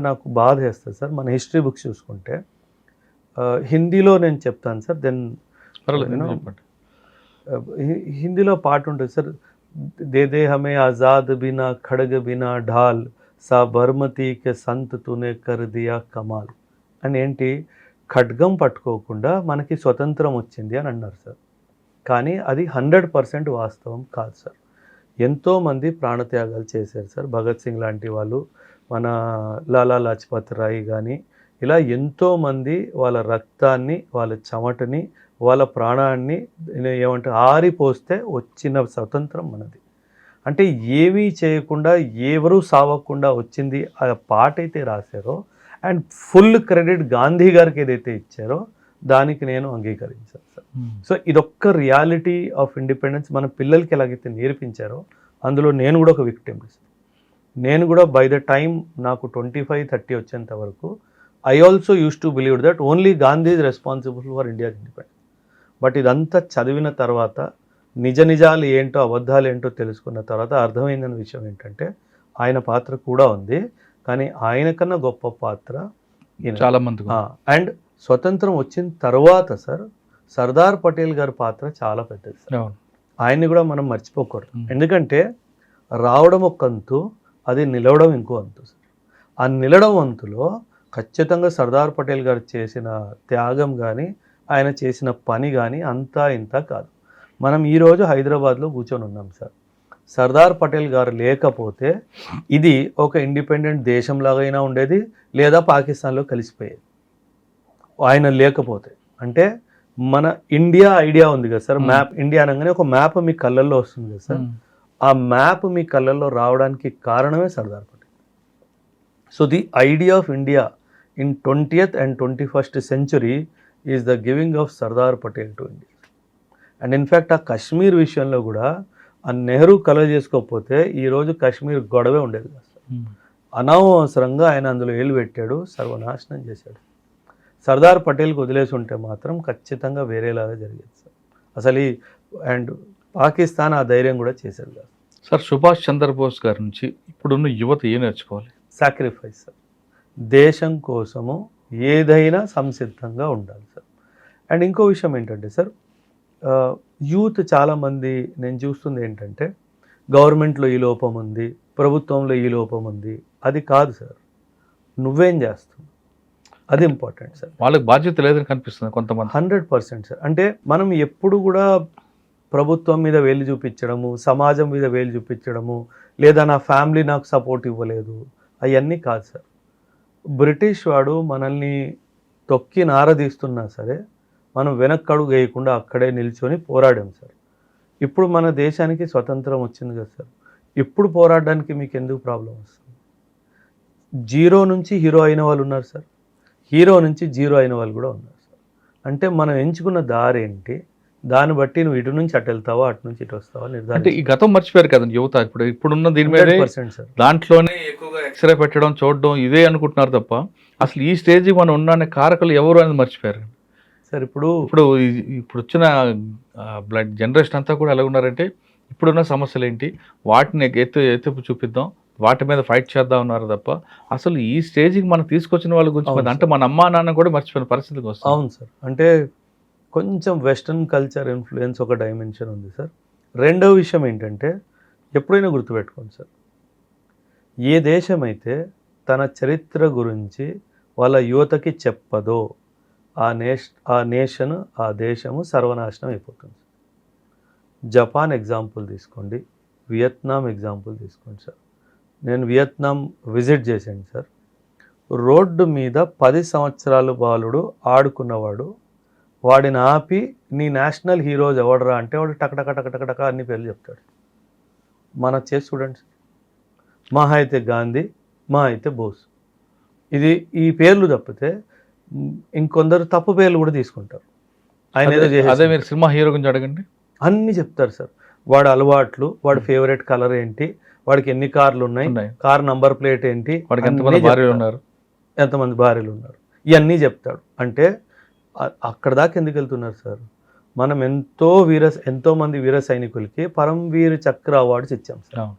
నాకు బాధ వేస్తుంది సార్, మన హిస్టరీ బుక్స్ చూసుకుంటే హిందీలో నేను చెప్తాను సార్, దెన్ హిందీలో పాట ఉంటుంది సార్, దే హమే ఆజాద్ బినా ఖడ్గ బినా ఢాల్ సా బర్మతీకే సంత్ తునే కర్ దియా కమాల్ అని. ఏంటి, ఖడ్గం పట్టుకోకుండా మనకి స్వతంత్రం వచ్చింది అని అన్నారు సార్. కానీ అది 100% వాస్తవం కాదు సార్. ఎంతోమంది ప్రాణత్యాగాలు చేశారు సార్. భగత్ సింగ్ లాంటి వాళ్ళు, మన లాలా లాజ్పత్ రాయ్ కానీ, ఇలా ఎంతోమంది వాళ్ళ రక్తాన్ని, వాళ్ళ చెమటని, వాళ్ళ ప్రాణాన్ని ఆరిపోస్తే వచ్చిన స్వతంత్రం మనది. అంటే ఏమీ చేయకుండా, ఎవరు సావకుండా వచ్చింది. ఆ పాట అయితే రాశారో అండ్ ఫుల్ క్రెడిట్ గాంధీ గారికి ఏదైతే ఇచ్చారో దానికి నేను అంగీకరించాను సార్. సో ఇదొక్క రియాలిటీ ఆఫ్ ఇండిపెండెన్స్ మన పిల్లలకి ఎలాగైతే నేర్పించారో అందులో నేను కూడా ఒక విక్టిమ్. నేను కూడా బై ద టైమ్ నాకు 25-30 వచ్చేంత వరకు I also use to believe that only Gandhi is responsible for India's independence. But ఇదంతా చదివిన తర్వాత, నిజాలు ఏంటో అబద్ధాలు ఏంటో తెలుసుకున్న తర్వాత అర్థమైందన్న విషయం ఏంటంటే ఆయన పాత్ర కూడా ఉంది, కానీ ఆయన కన్నా గొప్ప పాత్ర చాలా మంది. అండ్ స్వతంత్రం వచ్చిన తర్వాత సార్ సర్దార్ పటేల్ గారి పాత్ర చాలా పెద్దది సార్. ఆయన్ని కూడా మనం మర్చిపోకూడదు. ఎందుకంటే రావడం ఒక అంతు, అది నిలవడం ఇంకో అంతు సార్. ఆ నిలవడం అంతులో ఖచ్చితంగా సర్దార్ పటేల్ గారు చేసిన త్యాగం కానీ, ఆయన చేసిన పని కానీ అంతా ఇంత కాదు. మనం ఈరోజు హైదరాబాద్లో కూర్చొని ఉన్నాం సార్. సర్దార్ పటేల్ గారు లేకపోతే ఇది ఒక ఇండిపెండెంట్ దేశంలాగైనా ఉండేది, లేదా పాకిస్తాన్లో కలిసిపోయేది. ఆయన లేకపోతే అంటే మన ఇండియా ఐడియా ఉంది కదా సార్, మ్యాప్ ఇండియా అనగానే ఒక మ్యాప్ మీ కళ్ళల్లో వస్తుంది కదా సార్. ఆ మ్యాప్ మీ కళ్ళల్లో రావడానికి కారణమే Sardar Patel. So the idea of India in 20th and 21st century is the giving of Sardar Patel to India. And in fact ఆ కశ్మీర్ విషయంలో కూడా ఆ నెహ్రూ కలవ చేసుకోకపోతే ఈరోజు కశ్మీర్ గొడవే ఉండేది కాదు సార్. అనవసరంగా ఆయన అందులో ఏలు పెట్టాడు, సర్వనాశనం చేశాడు. సర్దార్ పటేల్కి వదిలేసి ఉంటే మాత్రం ఖచ్చితంగా వేరేలాగా జరిగేది సార్. అసలు ఈ అండ్ పాకిస్తాన్ ఆ ధైర్యం కూడా చేసేది కాదు సార్. సుభాష్ చంద్రబోస్ గారి నుంచి ఇప్పుడున్న యువత ఏం నేర్చుకోవాలి? Sacrifice sir. దేశం కోసము ఏదైనా సంసిద్ధంగా ఉండాలి సార్. అండ్ ఇంకో విషయం ఏంటంటే సార్, యూత్ చాలామంది నేను చూస్తుంది ఏంటంటే గవర్నమెంట్లో ఈ లోపం ఉంది, ప్రభుత్వంలో ఈ లోపం ఉంది. అది కాదు సార్, నువ్వేం చేస్తున్నావు అది ఇంపార్టెంట్ సార్. వాళ్ళకి బాధ్యత లేదని కనిపిస్తుంది కొంతమంది. 100% సార్. అంటే మనం ఎప్పుడు కూడా ప్రభుత్వం మీద వేలు చూపించడము, సమాజం మీద వేలు చూపించడము, లేదా నా ఫ్యామిలీ నాకు సపోర్ట్ ఇవ్వలేదు, అవన్నీ కాదు సార్. బ్రిటిష్ వాడు మనల్ని తొక్కి నారదీస్తున్నా సరే మనం వెనక్కడుగు వేయకుండా అక్కడే నిల్చొని పోరాడాం సార్. ఇప్పుడు మన దేశానికి స్వతంత్రం వచ్చింది కదా సార్, ఇప్పుడు పోరాడడానికి మీకు ఎందుకు ప్రాబ్లం వస్తుంది? జీరో నుంచి హీరో అయిన వాళ్ళు ఉన్నారు సార్, హీరో నుంచి జీరో అయిన వాళ్ళు కూడా ఉన్నారు సార్. అంటే మనం ఎంచుకున్న దారి ఏంటి, దాన్ని బట్టి నువ్వు ఇటు నుంచి అటు వెళ్తావా, అటు నుంచి ఇటు వస్తావా అంటే నిర్ధారణ. ఈ గతం మర్చిపోయారు కదండి యువత. ఇప్పుడున్న దీని మీద 100% సార్. దాంట్లోనే ఎక్కువగా ఎక్స్రే పెట్టడం, చూడడం ఇదే అనుకుంటున్నారు తప్ప అసలు ఈ స్టేజ్ మనం ఉన్న కారకులు ఎవరు అనేది మర్చిపోయారు సార్. ఇప్పుడు ఇప్పుడు ఇప్పుడు వచ్చిన బ్లడ్ జనరేషన్ అంతా కూడా ఎలా ఉన్నారంటే ఇప్పుడున్న సమస్యలు ఏంటి వాటిని ఎత్తుపు చూపిద్దాం, వాటి మీద ఫైట్ చేద్దాం ఉన్నారు తప్ప అసలు ఈ స్టేజ్కి మనం తీసుకొచ్చిన వాళ్ళ గురించి అంటే మన అమ్మా నాన్న కూడా మర్చిపోయిన పరిస్థితికి వస్తుంది. అవును సార్. అంటే కొంచెం వెస్ట్రన్ కల్చర్ ఇన్ఫ్లుయెన్స్ ఒక డైమెన్షన్ ఉంది సార్. రెండవ విషయం ఏంటంటే ఎప్పుడైనా గుర్తుపెట్టుకోండి సార్, ఏ దేశం అయితే తన చరిత్ర గురించి వాళ్ళ యువతకి చెప్పదో ఆ నేషన్ ఆ దేశము సర్వనాశనం అయిపోతుంది. జపాన్ ఎగ్జాంపుల్ తీసుకోండి, వియత్నాం ఎగ్జాంపుల్ తీసుకోండి సార్. నేను వియత్నాం విజిట్ చేశాను సార్. రోడ్డు మీద 10 సంవత్సరాల బాలుడు ఆడుకున్నవాడు, వాడిని ఆపి నీ నేషనల్ హీరోస్ ఎవడరా అంటే వాడు టకటక అన్ని పేర్లు చెప్తాడు. మన చేసి చూడండి సార్, మహా అయితే గాంధీ, మహా అయితే బోస్, ఈ పేర్లు తప్పితే ఇంకొందరు తప్పు పేర్లు కూడా తీసుకుంటారు. ఆయన ఏదో అదే మీరు సినిమా హీరో గురించి అడగండి, అన్నీ చెప్తారు సార్. వాడి అలవాట్లు, వాడి ఫేవరెట్ కలర్ ఏంటి, వాడికి ఎన్ని కార్లు ఉన్నాయి, కార్ నంబర్ ప్లేట్ ఏంటి, వాడికి ఎంతమంది భార్యలు ఉన్నారు, ఎంతమంది భార్యలు ఉన్నారు, ఇవన్నీ చెప్తాడు. అంటే అక్కడ దాకా ఎందుకు వెళ్తున్నారు సార్? మనం ఎంతో మంది వీర సైనికులకి పరమవీర చక్ర అవార్డ్స్ ఇచ్చాం సార్.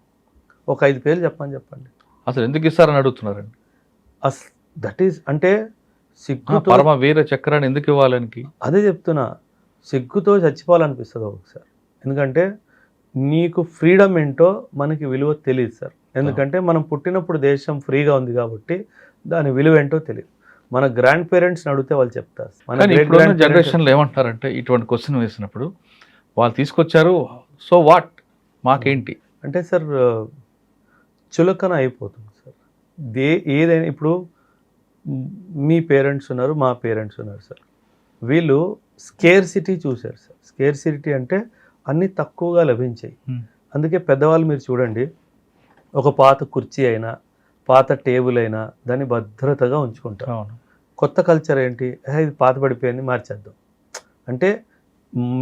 ఒక 5 పేర్లు చెప్పండి. అసలు ఎందుకు ఇస్తారని అడుగుతున్నారండి. దట్ ఈస్ అంటే సిగ్గుతో పరమ వీర చక్రాన్ని ఎందుకు ఇవ్వాలని అదే చెప్తున్నా. సిగ్గుతో చచ్చిపోవాలనిపిస్తుంది ఒకసారి. ఎందుకంటే నీకు ఫ్రీడమ్ ఏంటో మనకి విలువ తెలియదు సార్. ఎందుకంటే మనం పుట్టినప్పుడు దేశం ఫ్రీగా ఉంది కాబట్టి దాని విలువ ఏంటో తెలియదు. మన గ్రాండ్ పేరెంట్స్ని అడిగితే వాళ్ళు చెప్తారు. మన జనరేషన్లో ఏమంటారంటే ఇటువంటి క్వశ్చన్ వేసినప్పుడు వాళ్ళు తీసుకొచ్చారు, సో వాట్, మాకేంటి అంటే సార్ చులకన అయిపోతుంది సార్. ఏదైనా ఇప్పుడు మీ పేరెంట్స్ ఉన్నారు, మా పేరెంట్స్ ఉన్నారు సార్. వీళ్ళు స్కేర్సిటీ చూశారు సార్. స్కేర్సిటీ అంటే అన్నీ తక్కువగా లభించాయి. అందుకే పెద్దవాళ్ళు మీరు చూడండి, ఒక పాత కుర్చీ అయినా పాత టేబుల్ అయినా దాన్ని భద్రతగా ఉంచుకుంటారు. కొత్త కల్చర్ ఏంటి, ఇది పాత పడిపోయింది మార్చేద్దాం అంటే.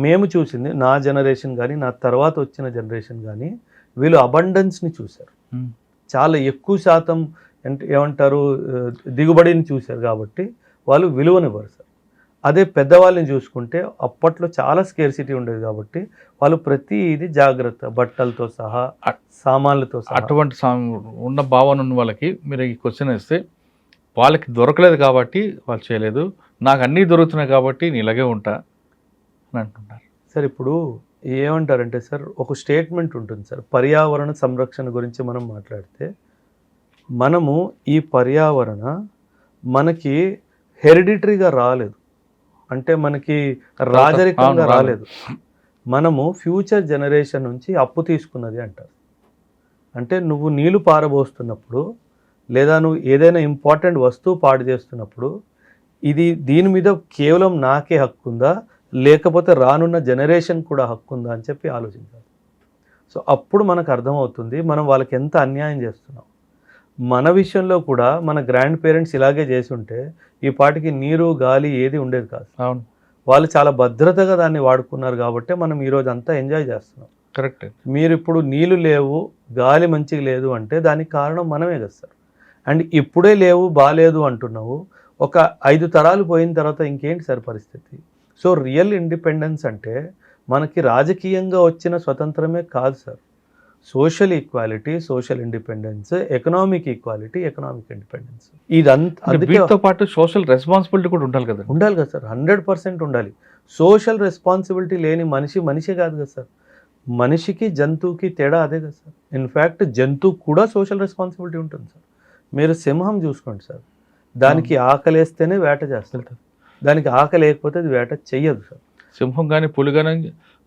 మేము చూసింది నా జనరేషన్ కానీ నా తర్వాత వచ్చిన జనరేషన్ కానీ వీళ్ళు అబండెన్స్ని చూశారు. చాలా ఎక్కువ శాతం ఏమంటారు దిగుబడిని చూశారు కాబట్టి వాళ్ళు విలువనివ్వరు సార్. అదే పెద్దవాళ్ళని చూసుకుంటే అప్పట్లో చాలా స్కేర్సిటీ ఉండేది కాబట్టి వాళ్ళు ప్రతిదీ జాగ్రత్త, బట్టలతో సహా సామాన్లతో సహా. అటువంటి ఉన్న భావన ఉన్న వాళ్ళకి మీరు ఈ క్వశ్చన్ వేస్తే వాళ్ళకి దొరకలేదు కాబట్టి వాళ్ళు చేయలేదు, నాకు అన్నీ దొరుకుతున్నాయి కాబట్టి నేను ఇలాగే ఉంటా అని అంటున్నారు సార్. ఇప్పుడు ఏమంటారంటే సార్, ఒక స్టేట్మెంట్ ఉంటుంది సార్, పర్యావరణ సంరక్షణ గురించి మనం మాట్లాడితే మనము ఈ పర్యావరణ మనకి హెరిడిటరీగా రాలేదు, అంటే మనకి రాజరికంగా రాలేదు, మనము ఫ్యూచర్ జనరేషన్ నుంచి అప్పు తీసుకున్నది అంటారు. అంటే నువ్వు నీళ్లు పారబోస్తున్నప్పుడు లేదా నువ్వు ఏదైనా ఇంపార్టెంట్ వస్తువు పాడు చేస్తున్నప్పుడు దీని మీద కేవలం నాకే హక్కు ఉందా లేకపోతే రానున్న జనరేషన్ కూడా హక్కు ఉందా అని చెప్పి ఆలోచించాలి. సో అప్పుడు మనకు అర్థమవుతుంది మనం వాళ్ళకి ఎంత అన్యాయం చేస్తున్నాం. మన విషయంలో కూడా మన గ్రాండ్ పేరెంట్స్ ఇలాగే చేసి ఉంటే ఈ పాటికి నీరు గాలి ఏది ఉండేది కాదు. అవును, వాళ్ళు చాలా భద్రతగా దాన్ని వాడుకున్నారు కాబట్టి మనం ఈరోజు అంతా ఎంజాయ్ చేస్తున్నాం. కరెక్ట్. మీరు ఇప్పుడు నీళ్లు లేవు, గాలి మంచిగా లేదు అంటే దానికి కారణం మనమే కదా సార్. అండ్ ఇప్పుడే లేవు, బాలేదు అంటున్నావు, ఒక 5 తరాలు పోయిన తర్వాత ఇంకేంటి సార్ పరిస్థితి? సో రియల్ ఇండిపెండెన్స్ అంటే మనకి రాజకీయంగా వచ్చిన స్వతంత్రమే కాదు sir. Social equality, social independence, economic equality, economic independence, ఇదంతా అందుకే వీటితో పాటు సోషల్ రెస్పాన్సిబిలిటీ కూడా ఉండాలి కదా. ఉండాలి కదా సార్, 100% ఉండాలి. సోషల్ రెస్పాన్సిబిలిటీ లేని మనిషి కాదు కదా సార్. మనిషికి జంతువుకి తేడా అదే కదా సార్. ఇన్ఫ్యాక్ట్ జంతువు కూడా సోషల్ రెస్పాన్సిబిలిటీ ఉంటుంది సార్. మీరు సింహం చూసుకోండి సార్, దానికి ఆకలేస్తేనే వేట చేస్తుంది, దానికి ఆకలి లేకపోతే అది వేట చెయ్యదు సార్. సింహం కానీ పులి కానీ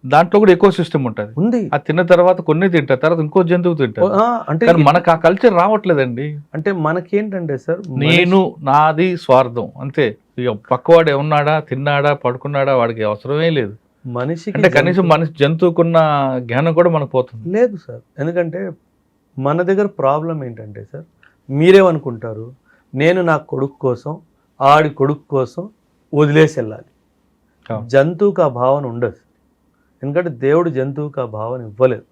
దాంట్లో కూడా ఎకో సిస్టమ్ ఉంటుంది. ఉంది. ఆ తిన్న తర్వాత కొన్ని తింటారు, తర్వాత ఇంకో జంతువు తింటారు. అంటే కానీ మనకు ఆ కల్చర్ రావట్లేదండి. అంటే మనకేంటంటే సార్, నేను నాది స్వార్థం అంతే. ఇక పక్కవాడు ఏమన్నాడా, తిన్నాడా, పడుకున్నాడా, వాడికి అవసరమే లేదు. మనిషికి అంటే కనీసం మనిషి జంతువుకున్న జ్ఞానం కూడా మనకు పోతుంది. లేదు సార్. ఎందుకంటే మన దగ్గర ప్రాబ్లం ఏంటంటే సార్, మీరేమనుకుంటారు, నేను నా కొడుకు కోసం, ఆడి కొడుకు కోసం వదిలేసి వెళ్ళాలి. జంతువుకి ఆ భావన ఉండదు. ఎందుకంటే దేవుడు జంతువుకి ఆ భావన ఇవ్వలేదు,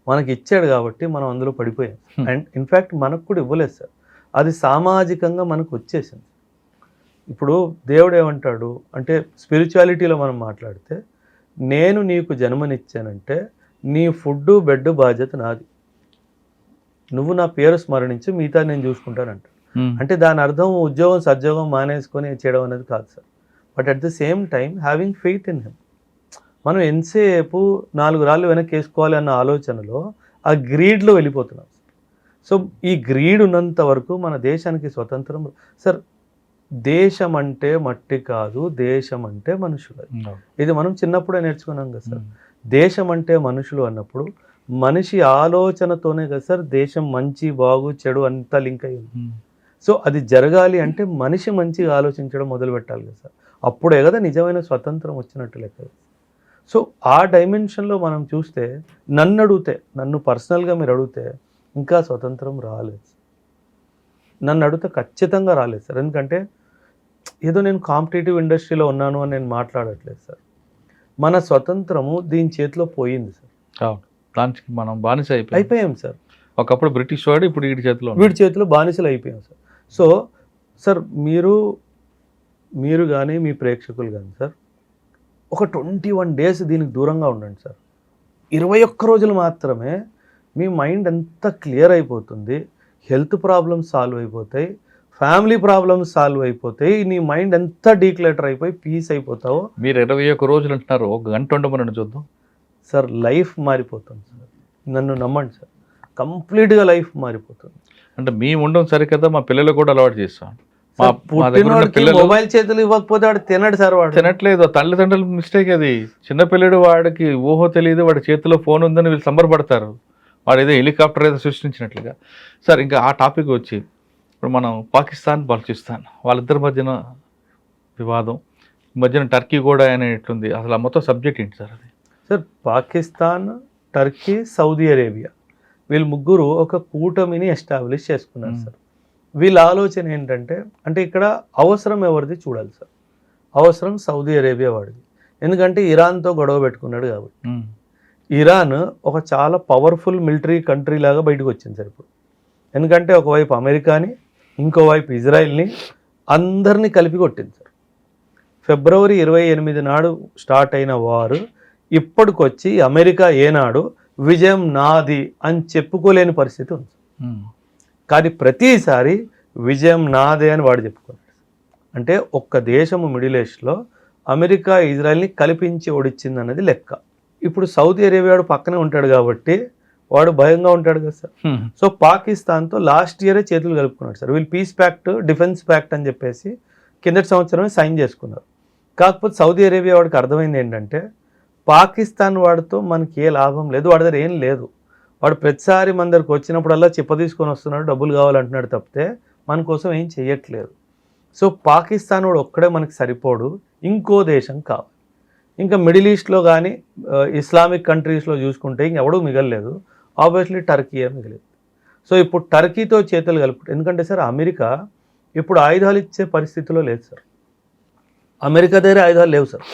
మనకి ఇచ్చాడు కాబట్టి మనం అందులో పడిపోయాం. అండ్ ఇన్ఫ్యాక్ట్ మనకు కూడా ఇవ్వలేదు సార్, అది సామాజికంగా మనకు వచ్చేసింది. ఇప్పుడు దేవుడు ఏమంటాడు అంటే, స్పిరిచువాలిటీలో మనం మాట్లాడితే, నేను నీకు జన్మనిచ్చానంటే నీ ఫుడ్ బెడ్ బాధ్యత నాది, నువ్వు నా పేరు స్మరణించి మిగతా నేను చూసుకుంటానంట. అంటే దాని అర్థం ఉద్యోగం సద్యోగం మానేసుకొని చేయడం అనేది కాదు sir. But at the same time having faith in him. మనం ఎంతసేపు 4 రాళ్ళు వెనక్కి వేసుకోవాలి అన్న ఆలోచనలో ఆ గ్రీడ్లో వెళ్ళిపోతున్నాం. సో ఈ గ్రీడ్ ఉన్నంత వరకు మన దేశానికి స్వతంత్రం సార్. దేశం అంటే మట్టి కాదు, దేశం అంటే మనుషులు. ఇది మనం చిన్నప్పుడే నేర్చుకున్నాం కదా సార్. దేశం అంటే మనుషులు అన్నప్పుడు మనిషి ఆలోచనతోనే కదా సార్ దేశం మంచి బాగు చెడు అంతా లింక్ అయ్యి ఉంది. సో అది జరగాలి అంటే మనిషి మంచిగా ఆలోచించడం మొదలు పెట్టాలి కదా సార్. అప్పుడే కదా నిజమైన స్వతంత్రం వచ్చినట్టు లెక్క. సో ఆ డైమెన్షన్లో మనం చూస్తే, నన్ను పర్సనల్గా మీరు అడిగితే ఇంకా స్వతంత్రం రాలేదు. నన్ను అడిగితే ఖచ్చితంగా రాలేదు సార్. ఎందుకంటే ఏదో నేను కాంపిటేటివ్ ఇండస్ట్రీలో ఉన్నాను అని నేను మాట్లాడట్లేదు సార్. మన స్వతంత్రము దీని చేతిలో పోయింది సార్. దానికి మనం బానిస అయిపోయాం సార్. ఒకప్పుడు బ్రిటిష్ వాడు, ఇప్పుడు వీడి చేతిలో బానిసలు అయిపోయాం సార్. సో సార్ మీరు కానీ మీ ప్రేక్షకులు కానీ సార్, ఒక 21 days దీనికి దూరంగా ఉండండి సార్. 21 రోజులు మాత్రమే మీ మైండ్ ఎంత క్లియర్ అయిపోతుంది, హెల్త్ ప్రాబ్లమ్స్ సాల్వ్ అయిపోతాయి, ఫ్యామిలీ ప్రాబ్లమ్స్ సాల్వ్ అయిపోతాయి, నీ మైండ్ ఎంత డీక్లటర్ అయిపోయి పీస్ అయిపోతావో. మీరు 21 రోజులు అంటున్నారు, 1 గంట ఉండమని చూద్దాం సార్. లైఫ్ మారిపోతుంది సార్, నన్ను నమ్మండి సార్, కంప్లీట్గా లైఫ్ మారిపోతుంది. అంటే మేము ఉండడం సరే కదా, మా పిల్లలు కూడా అలవాటు చేస్తాం. మొబైల్ చేతులు ఇవ్వకపోతే వాడు తినడు సార్. వాడు తినట్లేదు, తల్లిదండ్రుల మిస్టేక్ అది. చిన్నపిల్లడు వాడికి ఊహో తెలియదు, వాడి చేతిలో ఫోన్ ఉందని వీళ్ళు సంబరపడతారు, వాడు ఏదో హెలికాప్టర్ ఏదో సృష్టించినట్లుగా. సార్ ఇంకా ఆ టాపిక్ వచ్చి, ఇప్పుడు మనం పాకిస్తాన్ బలూచిస్తాన్ వాళ్ళిద్దరి మధ్యన వివాదం, మధ్యన టర్కీ కూడా అనేట్లుంది. అసలు ఆ మొత్తం సబ్జెక్ట్ ఏంటి సార్ అది? Sir Pakistan, Turkey, Saudi Arabia వీళ్ళు ముగ్గురు ఒక కూటమిని ఎస్టాబ్లిష్ చేసుకున్నారు సార్. వీళ్ళ ఆలోచన ఏంటంటే, అంటే ఇక్కడ అవసరం ఎవరిది చూడాలి సార్. అవసరం సౌదీ అరేబియా వాడిది. ఎందుకంటే ఇరాన్తో గొడవ పెట్టుకున్నాడు కాబట్టి. ఇరాన్ ఒక చాలా పవర్ఫుల్ మిలిటరీ కంట్రీ లాగా బయటకు వచ్చింది సార్ ఇప్పుడు. ఎందుకంటే ఒకవైపు అమెరికాని, ఇంకోవైపు ఇజ్రాయిల్ని, అందరినీ కలిపి కొట్టింది సార్. February 28 నాడు స్టార్ట్ అయిన వారు ఇప్పటికొచ్చి అమెరికా ఏనాడు విజయం నాది అని చెప్పుకోలేని పరిస్థితి ఉంది. కానీ ప్రతిసారి విజయం నాదే అని వాడు చెప్పుకున్నాడు. అంటే ఒక్క దేశము మిడిల్ ఈస్ట్లో అమెరికా ఇజ్రాయెల్ని కల్పించి ఓడిచ్చింది అన్నది లెక్క. ఇప్పుడు సౌదీ అరేబియా వాడు పక్కనే ఉంటాడు కాబట్టి వాడు భయంగా ఉంటాడు కదా సార్. సో పాకిస్తాన్తో లాస్ట్ ఇయరే చేతులు కలుపుకున్నాడు సార్. వీళ్ళు పీస్ ప్యాక్ట్, డిఫెన్స్ ప్యాక్ట్ అని చెప్పేసి కిందటి సంవత్సరమే సైన్ చేసుకున్నారు. కాకపోతే సౌదీ అరేబియా వాడికి అర్థమైంది ఏంటంటే, పాకిస్తాన్ వాడితో మనకి ఏ లాభం లేదు, వాడి దగ్గర ఏం లేదు. వాడు ప్రతిసారి మన దగ్గరకు వచ్చినప్పుడల్లా చిప్ప తీసుకొని వస్తున్నాడు, డబ్బులు కావాలంటున్నాడు తప్పితే మన కోసం ఏం చెయ్యట్లేదు. సో పాకిస్తాన్ వాడు ఒక్కడే మనకి సరిపోడు, ఇంకో దేశం కావాలి. ఇంకా మిడిల్ ఈస్ట్లో కానీ ఇస్లామిక్ కంట్రీస్లో చూసుకుంటే ఇంకెవడూ మిగలలేదు. ఆబ్వియస్లీ టర్కీయే మిగిలేదు. సో ఇప్పుడు టర్కీతో చేతులు కలుపు, ఎందుకంటే సార్ అమెరికా ఇప్పుడు ఆయుధాలు ఇచ్చే పరిస్థితిలో లేదు సార్. అమెరికా దగ్గర ఆయుధాలు లేవు సార్.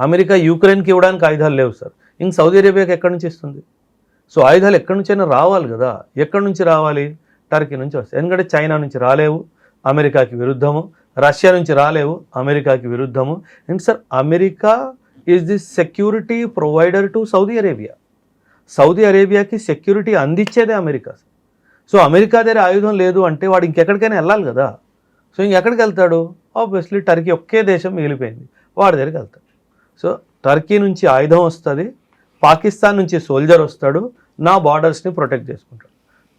అమెరికా యూక్రెయిన్కి ఇవ్వడానికి ఆయుధాలు లేవు సార్. ఇంక సౌదీ అరేబియాకి ఎక్కడి నుంచి ఇస్తుంది? సో ఆయుధాలు ఎక్కడి నుంచైనా రావాలి కదా. ఎక్కడి నుంచి రావాలి? టర్కీ నుంచి వస్తాయి. ఎందుకంటే చైనా నుంచి రాలేవు, అమెరికాకి విరుద్ధము. రష్యా నుంచి రాలేవు, అమెరికాకి విరుద్ధము. And sir America is the security provider to Saudi Arabia. Saudi అరేబియాకి సెక్యూరిటీ అందించేదే అమెరికా. సో అమెరికా దగ్గర ఆయుధం లేదు అంటే వాడు ఇంకెక్కడికైనా వెళ్ళాలి కదా. సో ఇంకెక్కడికి వెళ్తాడు? ఆబ్వియస్లీ టర్కీ ఒకే దేశం మిగిలిపోయింది, వాడి దగ్గరికి వెళ్తాడు. సో టర్కీ నుంచి ఆయుధం వస్తుంది, పాకిస్తాన్ నుంచి సోల్జర్ వస్తాడు, నా బార్డర్స్ని ప్రొటెక్ట్ చేసుకుంటాడు.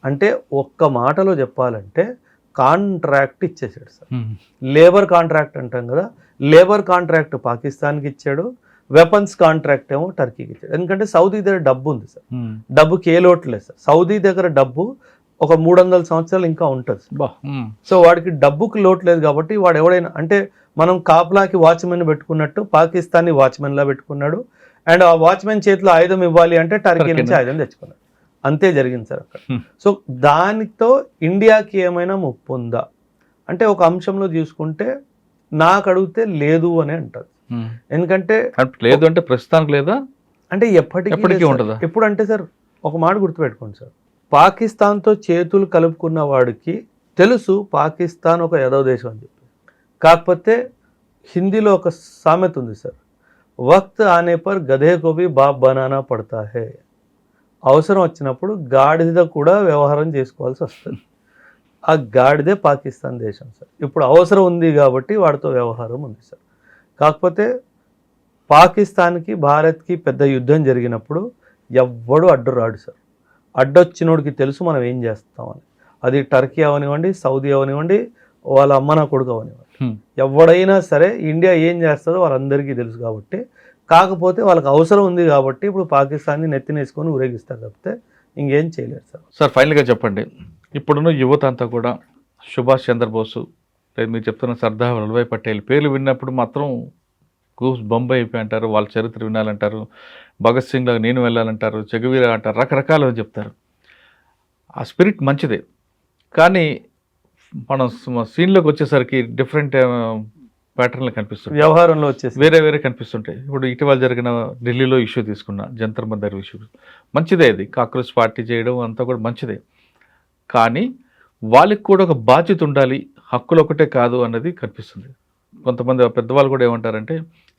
అంటే ఒక్క మాటలో చెప్పాలంటే కాంట్రాక్ట్ ఇచ్చేసాడు సార్. లేబర్ కాంట్రాక్ట్ అంటాం కదా, లేబర్ కాంట్రాక్ట్ పాకిస్తాన్కి ఇచ్చాడు, వెపన్స్ కాంట్రాక్ట్ ఏమో టర్కీకి ఇచ్చాడు. ఎందుకంటే సౌదీ దగ్గర డబ్బు ఉంది సార్, డబ్బుకి ఏ లోటు లేదు సార్. సౌదీ దగ్గర డబ్బు ఒక 300 సంవత్సరాలు ఇంకా ఉంటుంది. సో వాడికి డబ్బుకి లోటు లేదు కాబట్టి వాడు ఎవడైనా, అంటే మనం కాపలాకి వాచ్మెన్ పెట్టుకున్నట్టు పాకిస్తాన్ని వాచ్మెన్లా పెట్టుకున్నాడు. అండ్ ఆ వాచ్మెన్ చేతిలో ఆయుధం ఇవ్వాలి అంటే టర్కీ నుంచి ఆయుధం తెచ్చుకున్నాడు. అంతే జరిగింది సార్ అక్కడ. సో దానితో ఇండియాకి ఏమైనా ముప్పు ఉందా అంటే ఒక అంశంలో చూసుకుంటే నాకు అడిగితే లేదు అని అంటారు. ఎందుకంటే లేదు అంటే ప్రస్తుతానికి లేదా అంటే ఎప్పటికీ ఉంటుందా? ఎప్పుడు అంటే సార్ ఒక మాట గుర్తుపెట్టుకోండి సార్, పాకిస్తాన్తో చేతులు కలుపుకున్న వాడికి తెలుసు పాకిస్తాన్ ఒక ఎదవ దేశం అని చెప్పి. కాకపోతే హిందీలో ఒక సామెత ఉంది సార్, వక్త్ ఆనే పర్ గధే కో భీ బాప్ బనానా పడతా హే. అవసరం వచ్చినప్పుడు గాడిద కూడా వ్యవహారం చేసుకోవాల్సి వస్తుంది. ఆ గాడిదే పాకిస్తాన్ దేశం సార్. ఇప్పుడు అవసరం ఉంది కాబట్టి వాడితో వ్యవహారం ఉంది సార్. కాకపోతే పాకిస్తాన్కి భారత్కి పెద్ద యుద్ధం జరిగినప్పుడు ఎవ్వడు అడ్డు రాడు సార్. అడ్డొచ్చినోడికి తెలుసు మనం ఏం చేస్తామని. అది టర్కీ అవనివ్వండి, సౌదీ అవనివ్వండి, వాళ్ళ అమ్మ నా కొడుకు అవనివ్వండి, ఎవడైనా సరే ఇండియా ఏం చేస్తుందో వాళ్ళందరికీ తెలుసు. కాబట్టి కాకపోతే వాళ్ళకి అవసరం ఉంది కాబట్టి ఇప్పుడు పాకిస్తాన్ని నెత్తినేసుకొని ఊరేగిస్తారు తప్పితే ఇంకేం చేయలేరు సార్. సార్ ఫైనల్గా చెప్పండి, ఇప్పుడున్న యువత అంతా కూడా సుభాష్ చంద్రబోసు, మీరు చెప్తున్న సర్దార్ వల్లభాయ్ పటేల్ పేర్లు విన్నప్పుడు మాత్రం గూస్ బొంబాయి అయిపోయి అంటారు, వాళ్ళ చరిత్ర వినాలంటారు, భగత్ సింగ్ లాగా నేను వెళ్ళాలంటారు, చెగువీర అంటారు, రకరకాలు చెప్తారు. ఆ స్పిరిట్ మంచిదే, కానీ మనం సీన్లోకి వచ్చేసరికి డిఫరెంట్ ప్యాటర్న్లు కనిపిస్తుంది, వ్యవహారంలో వచ్చేసి వేరే కనిపిస్తుంటాయి. ఇప్పుడు ఇటీవల జరిగిన ఢిల్లీలో ఇష్యూ తీసుకున్న జంతర్ మంతర్ ఇష్యూ మంచిదే, అది కాక్రోచ్ పార్టీ చేయడం అంతా కూడా మంచిదే. కానీ వాళ్ళకి కూడా ఒక బాధ్యత ఉండాలి, హక్కులు ఒకటే కాదు అన్నది కనిపిస్తుంది. కొంతమంది పెద్దవాళ్ళు కూడా ఏమంటారంటే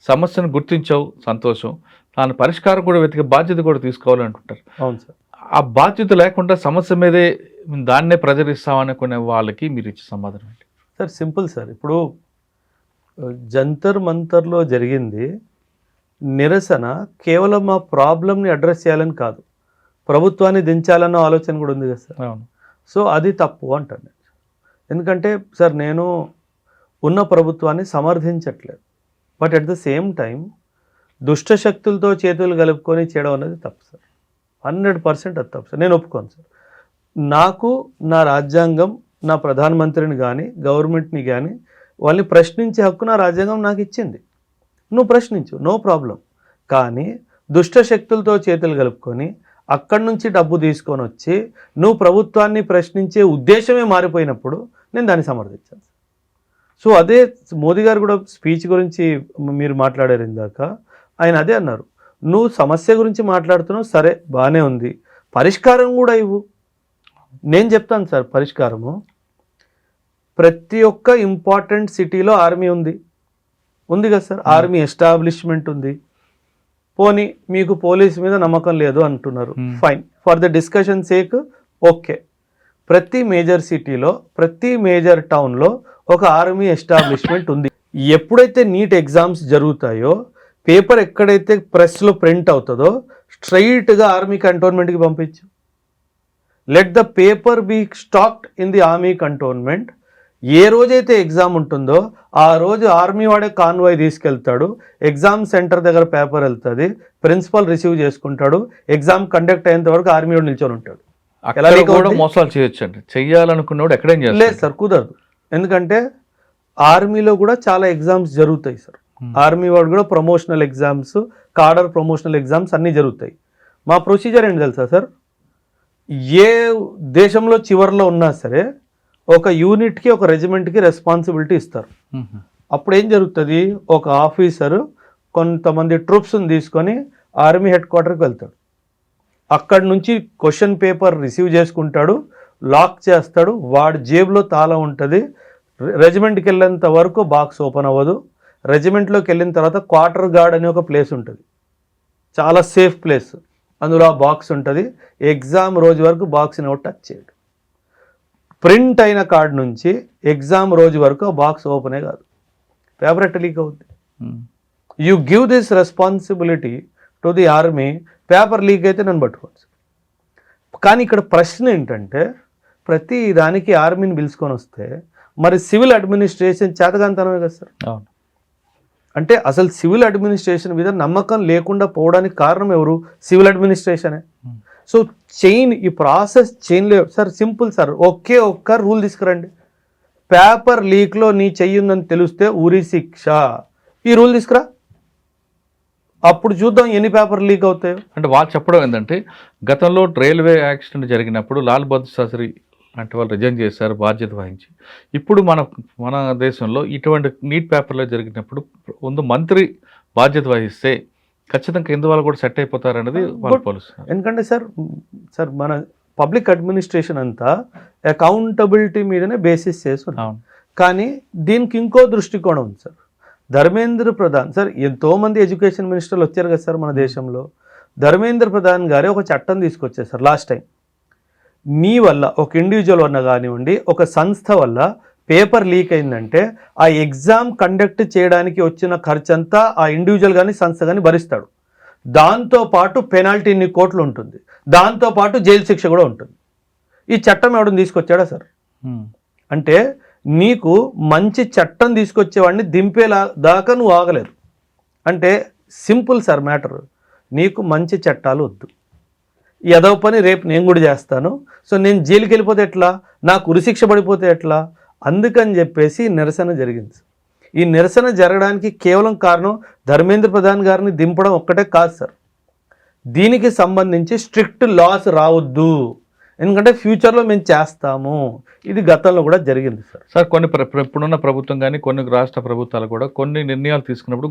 సమస్యను గుర్తించావు సంతోషం, దాని పరిష్కారం కూడా వెతికే బాధ్యత కూడా తీసుకోవాలి అంటుంటారు. అవును సార్. ఆ బాధ్యత లేకుండా సమస్య మీదే దాన్నే ప్రజరిస్తామనుకునే వాళ్ళకి మీరు ఇచ్చే సమాధానం ఏంటి సార్? Simple sir. ఇప్పుడు జంతర్ మంతర్లో జరిగింది నిరసన కేవలం ఆ ప్రాబ్లమ్ని అడ్రస్ చేయాలని కాదు, ప్రభుత్వాన్ని దించాలన్న ఆలోచన కూడా ఉంది కదా సార్. అవును. సో అది తప్పు అంటాను నేను. ఎందుకంటే సార్ నేను ఉన్న ప్రభుత్వాన్ని సమర్థించట్లేదు, but at the same time దుష్టశక్తులతో చేతులు కలుపుకొని చేయడం అనేది తప్పు సార్. 100% అది తప్పు సార్, నేను ఒప్పుకోను సార్. నాకు నా రాజ్యాంగం, నా ప్రధానమంత్రిని కానీ గవర్నమెంట్ని కానీ వాళ్ళని ప్రశ్నించే హక్కు నా రాజ్యాంగం నాకు ఇచ్చింది. నువ్వు ప్రశ్నించు, నో ప్రాబ్లం. కానీ దుష్టశక్తులతో చేతులు కలుపుకొని అక్కడి నుంచి డబ్బు తీసుకొని వచ్చి నువ్వు ప్రభుత్వాన్ని ప్రశ్నించే ఉద్దేశమే మారిపోయినప్పుడు నేను దాన్ని సమర్థించాను. సో అదే మోదీ గారు కూడా స్పీచ్ గురించి మీరు మాట్లాడారు ఇందాక, ఆయన అదే అన్నారు, నువ్వు సమస్య గురించి మాట్లాడుతున్నావు సరే బాగానే ఉంది, పరిష్కారం కూడా ఇవ్వు. నేను చెప్తాను సార్ పరిష్కారము. ప్రతి ఒక్క ఇంపార్టెంట్ సిటీలో ఆర్మీ ఉంది కదా సార్, ఆర్మీ ఎస్టాబ్లిష్మెంట్ ఉంది. పోనీ మీకు పోలీస్ మీద నమ్మకం లేదు అంటున్నారు, fine, for the discussion sake okay. ప్రతి మేజర్ సిటీలో, ప్రతి మేజర్ టౌన్లో ఒక ఆర్మీ ఎస్టాబ్లిష్మెంట్ ఉంది. ఎప్పుడైతే నీట్ ఎగ్జామ్స్ జరుగుతాయో పేపర్ ఎక్కడైతే ప్రెస్లో ప్రింట్ అవుతుందో స్ట్రైట్గా ఆర్మీ కంటోన్మెంట్కి పంపించు. Let the paper be stacked in the army cantonment. ఏ రోజైతే ఎగ్జామ్ ఉంటుందో ఆ రోజు ఆర్మీ వాడే కాన్వాయ్ తీసుకెళ్తాడు, ఎగ్జామ్ సెంటర్ దగ్గర పేపర్ వెళ్తుంది, ప్రిన్సిపల్ రిసీవ్ చేసుకుంటాడు, ఎగ్జామ్ కండక్ట్ అయ్యేంత వరకు ఆర్మీ వాడు నిల్చొని ఉంటాడు. మోసాలు చేయొచ్చు అండి, చెయ్యాలనుకున్నవాడు ఎక్కడేం లేదు సార్, కుదరదు. ఎందుకంటే ఆర్మీలో కూడా చాలా ఎగ్జామ్స్ జరుగుతాయి సార్, ఆర్మీ వాడు కూడా promotional exams, cadre promotional exams అన్నీ జరుగుతాయి. మా ప్రొసీజర్ ఏంటి తెలుసా సార్, ఏ దేశంలో చివరిలో ఉన్నా సరే ఒక యూనిట్కి ఒక రెజిమెంట్కి రెస్పాన్సిబిలిటీ ఇస్తారు. అప్పుడు ఏం జరుగుతుంది, ఒక ఆఫీసరు కొంతమంది ట్రూప్స్ని తీసుకొని ఆర్మీ హెడ్ క్వార్టర్కి వెళ్తాడు. అక్కడి నుంచి క్వశ్చన్ పేపర్ రిసీవ్ చేసుకుంటాడు, లాక్ చేస్తాడు, వాడి జేబులో తాళం ఉంటుంది. రెజిమెంట్కి వెళ్ళేంత వరకు బాక్స్ ఓపెన్ అవ్వదు. రెజిమెంట్లోకి వెళ్ళిన తర్వాత క్వార్టర్ గార్డ్ అనే ఒక ప్లేస్ ఉంటుంది, చాలా సేఫ్ ప్లేస్. అందులో ఆ బాక్స్ ఉంటుంది. ఎగ్జామ్ రోజు వరకు బాక్స్ని ఎవరు టచ్ చేయడు. ప్రింట్ అయిన కార్డు నుంచి ఎగ్జామ్ రోజు వరకు ఆ బాక్స్ ఓపెనే కాదు, పేపర్ ఎట్ట లీక్ అవుతుంది. You give this responsibility to the army, paper leak అయితే నన్ను పట్టుకోవచ్చు. కానీ ఇక్కడ ప్రశ్న ఏంటంటే, ప్రతి దానికి ఆర్మీని పిలుచుకొని వస్తే మరి సివిల్ అడ్మినిస్ట్రేషన్ చేతగాంతనమే కదా సార్. అవును. అంటే అసలు సివిల్ అడ్మినిస్ట్రేషన్ మీద నమ్మకం లేకుండా పోవడానికి కారణం ఎవరు? సివిల్ అడ్మినిస్ట్రేషనే. సో చైన్, ఈ ప్రాసెస్ చైన్లో సార్ సింపుల్ సార్, ఒకే ఒక్క రూల్ తీసుకురండి. పేపర్ లీక్లో నీ చెయ్యిందని తెలిస్తే ఉరి శిక్ష. ఈ రూల్ తీసుకురా, అప్పుడు చూద్దాం ఎన్ని పేపర్ లీక్ అవుతాయో. అంటే వాళ్ళు చెప్పడం ఏంటంటే, గతంలో రైల్వే యాక్సిడెంట్ జరిగినప్పుడు లాల్ బహదూర్ శాస్త్రి అంటే వాళ్ళు రిజైన్ చేశారు బాధ్యత వహించి. ఇప్పుడు మన దేశంలో ఇటువంటి నీట్ పేపర్లో జరిగినప్పుడు ముందు మంత్రి బాధ్యత వహిస్తే ఖచ్చితంగా కింద వాళ్ళు కూడా సెట్ అయిపోతారనేది వాళ్ళు పోలుస్తారు. ఎందుకంటే సార్ మన పబ్లిక్ అడ్మినిస్ట్రేషన్ అంతా అకౌంటబిలిటీ మీదనే బేసిస్ చేస్తున్నాం. కానీ దీనికి ఇంకో దృష్టికోణం ఉంది సార్. ధర్మేంద్ర ప్రధాన్ సార్, ఎంతోమంది ఎడ్యుకేషన్ మినిస్టర్లు వచ్చారు కదా సార్ మన దేశంలో. ధర్మేంద్ర ప్రధాన్ గారే ఒక చట్టం తీసుకొచ్చారు సార్ లాస్ట్ టైం. నీ వల్ల ఒక ఇండివిజువల్ వల్ల కానివ్వండి, ఒక సంస్థ వల్ల పేపర్ లీక్ అయిందంటే ఆ ఎగ్జామ్ కండక్ట్ చేయడానికి వచ్చిన ఖర్చంతా ఆ ఇండివిజువల్ కానీ సంస్థ కానీ భరిస్తాడు. దాంతోపాటు పెనాల్టీ ఇన్ని కోట్లు ఉంటుంది, దాంతోపాటు జైలు శిక్ష కూడా ఉంటుంది. ఈ చట్టం ఎవడని తీసుకొచ్చాడా సార్? అంటే నీకు మంచి చట్టం తీసుకొచ్చేవాడిని దింపేలా దాకా నువ్వు ఆగలేదు. అంటే సింపుల్ సార్ మ్యాటర్, నీకు మంచి చట్టాలు వద్దు, ఏదో పని రేపు నేను కూడా చేస్తాను, సో నేను జైలుకి వెళ్ళిపోతే ఎట్లా, నాకు ఉరిశిక్ష పడిపోతే ఎట్లా, అందుకని చెప్పేసి నిరసన జరిగింది. ఈ నిరసన జరగడానికి కేవలం కారణం ధర్మేంద్ర ప్రధాన్ గారిని దింపడం ఒక్కటే కాదు సార్. దీనికి సంబంధించి స్ట్రిక్ట్ లాస్ రావద్దు, ఎందుకంటే ఫ్యూచర్లో మేము చేస్తాము. ఇది గతంలో కూడా జరిగింది సార్. సార్ కొన్ని ఇప్పుడున్న ప్రభుత్వం కానీ కొన్ని రాష్ట్ర ప్రభుత్వాలు కూడా కొన్ని నిర్ణయాలు తీసుకున్నప్పుడు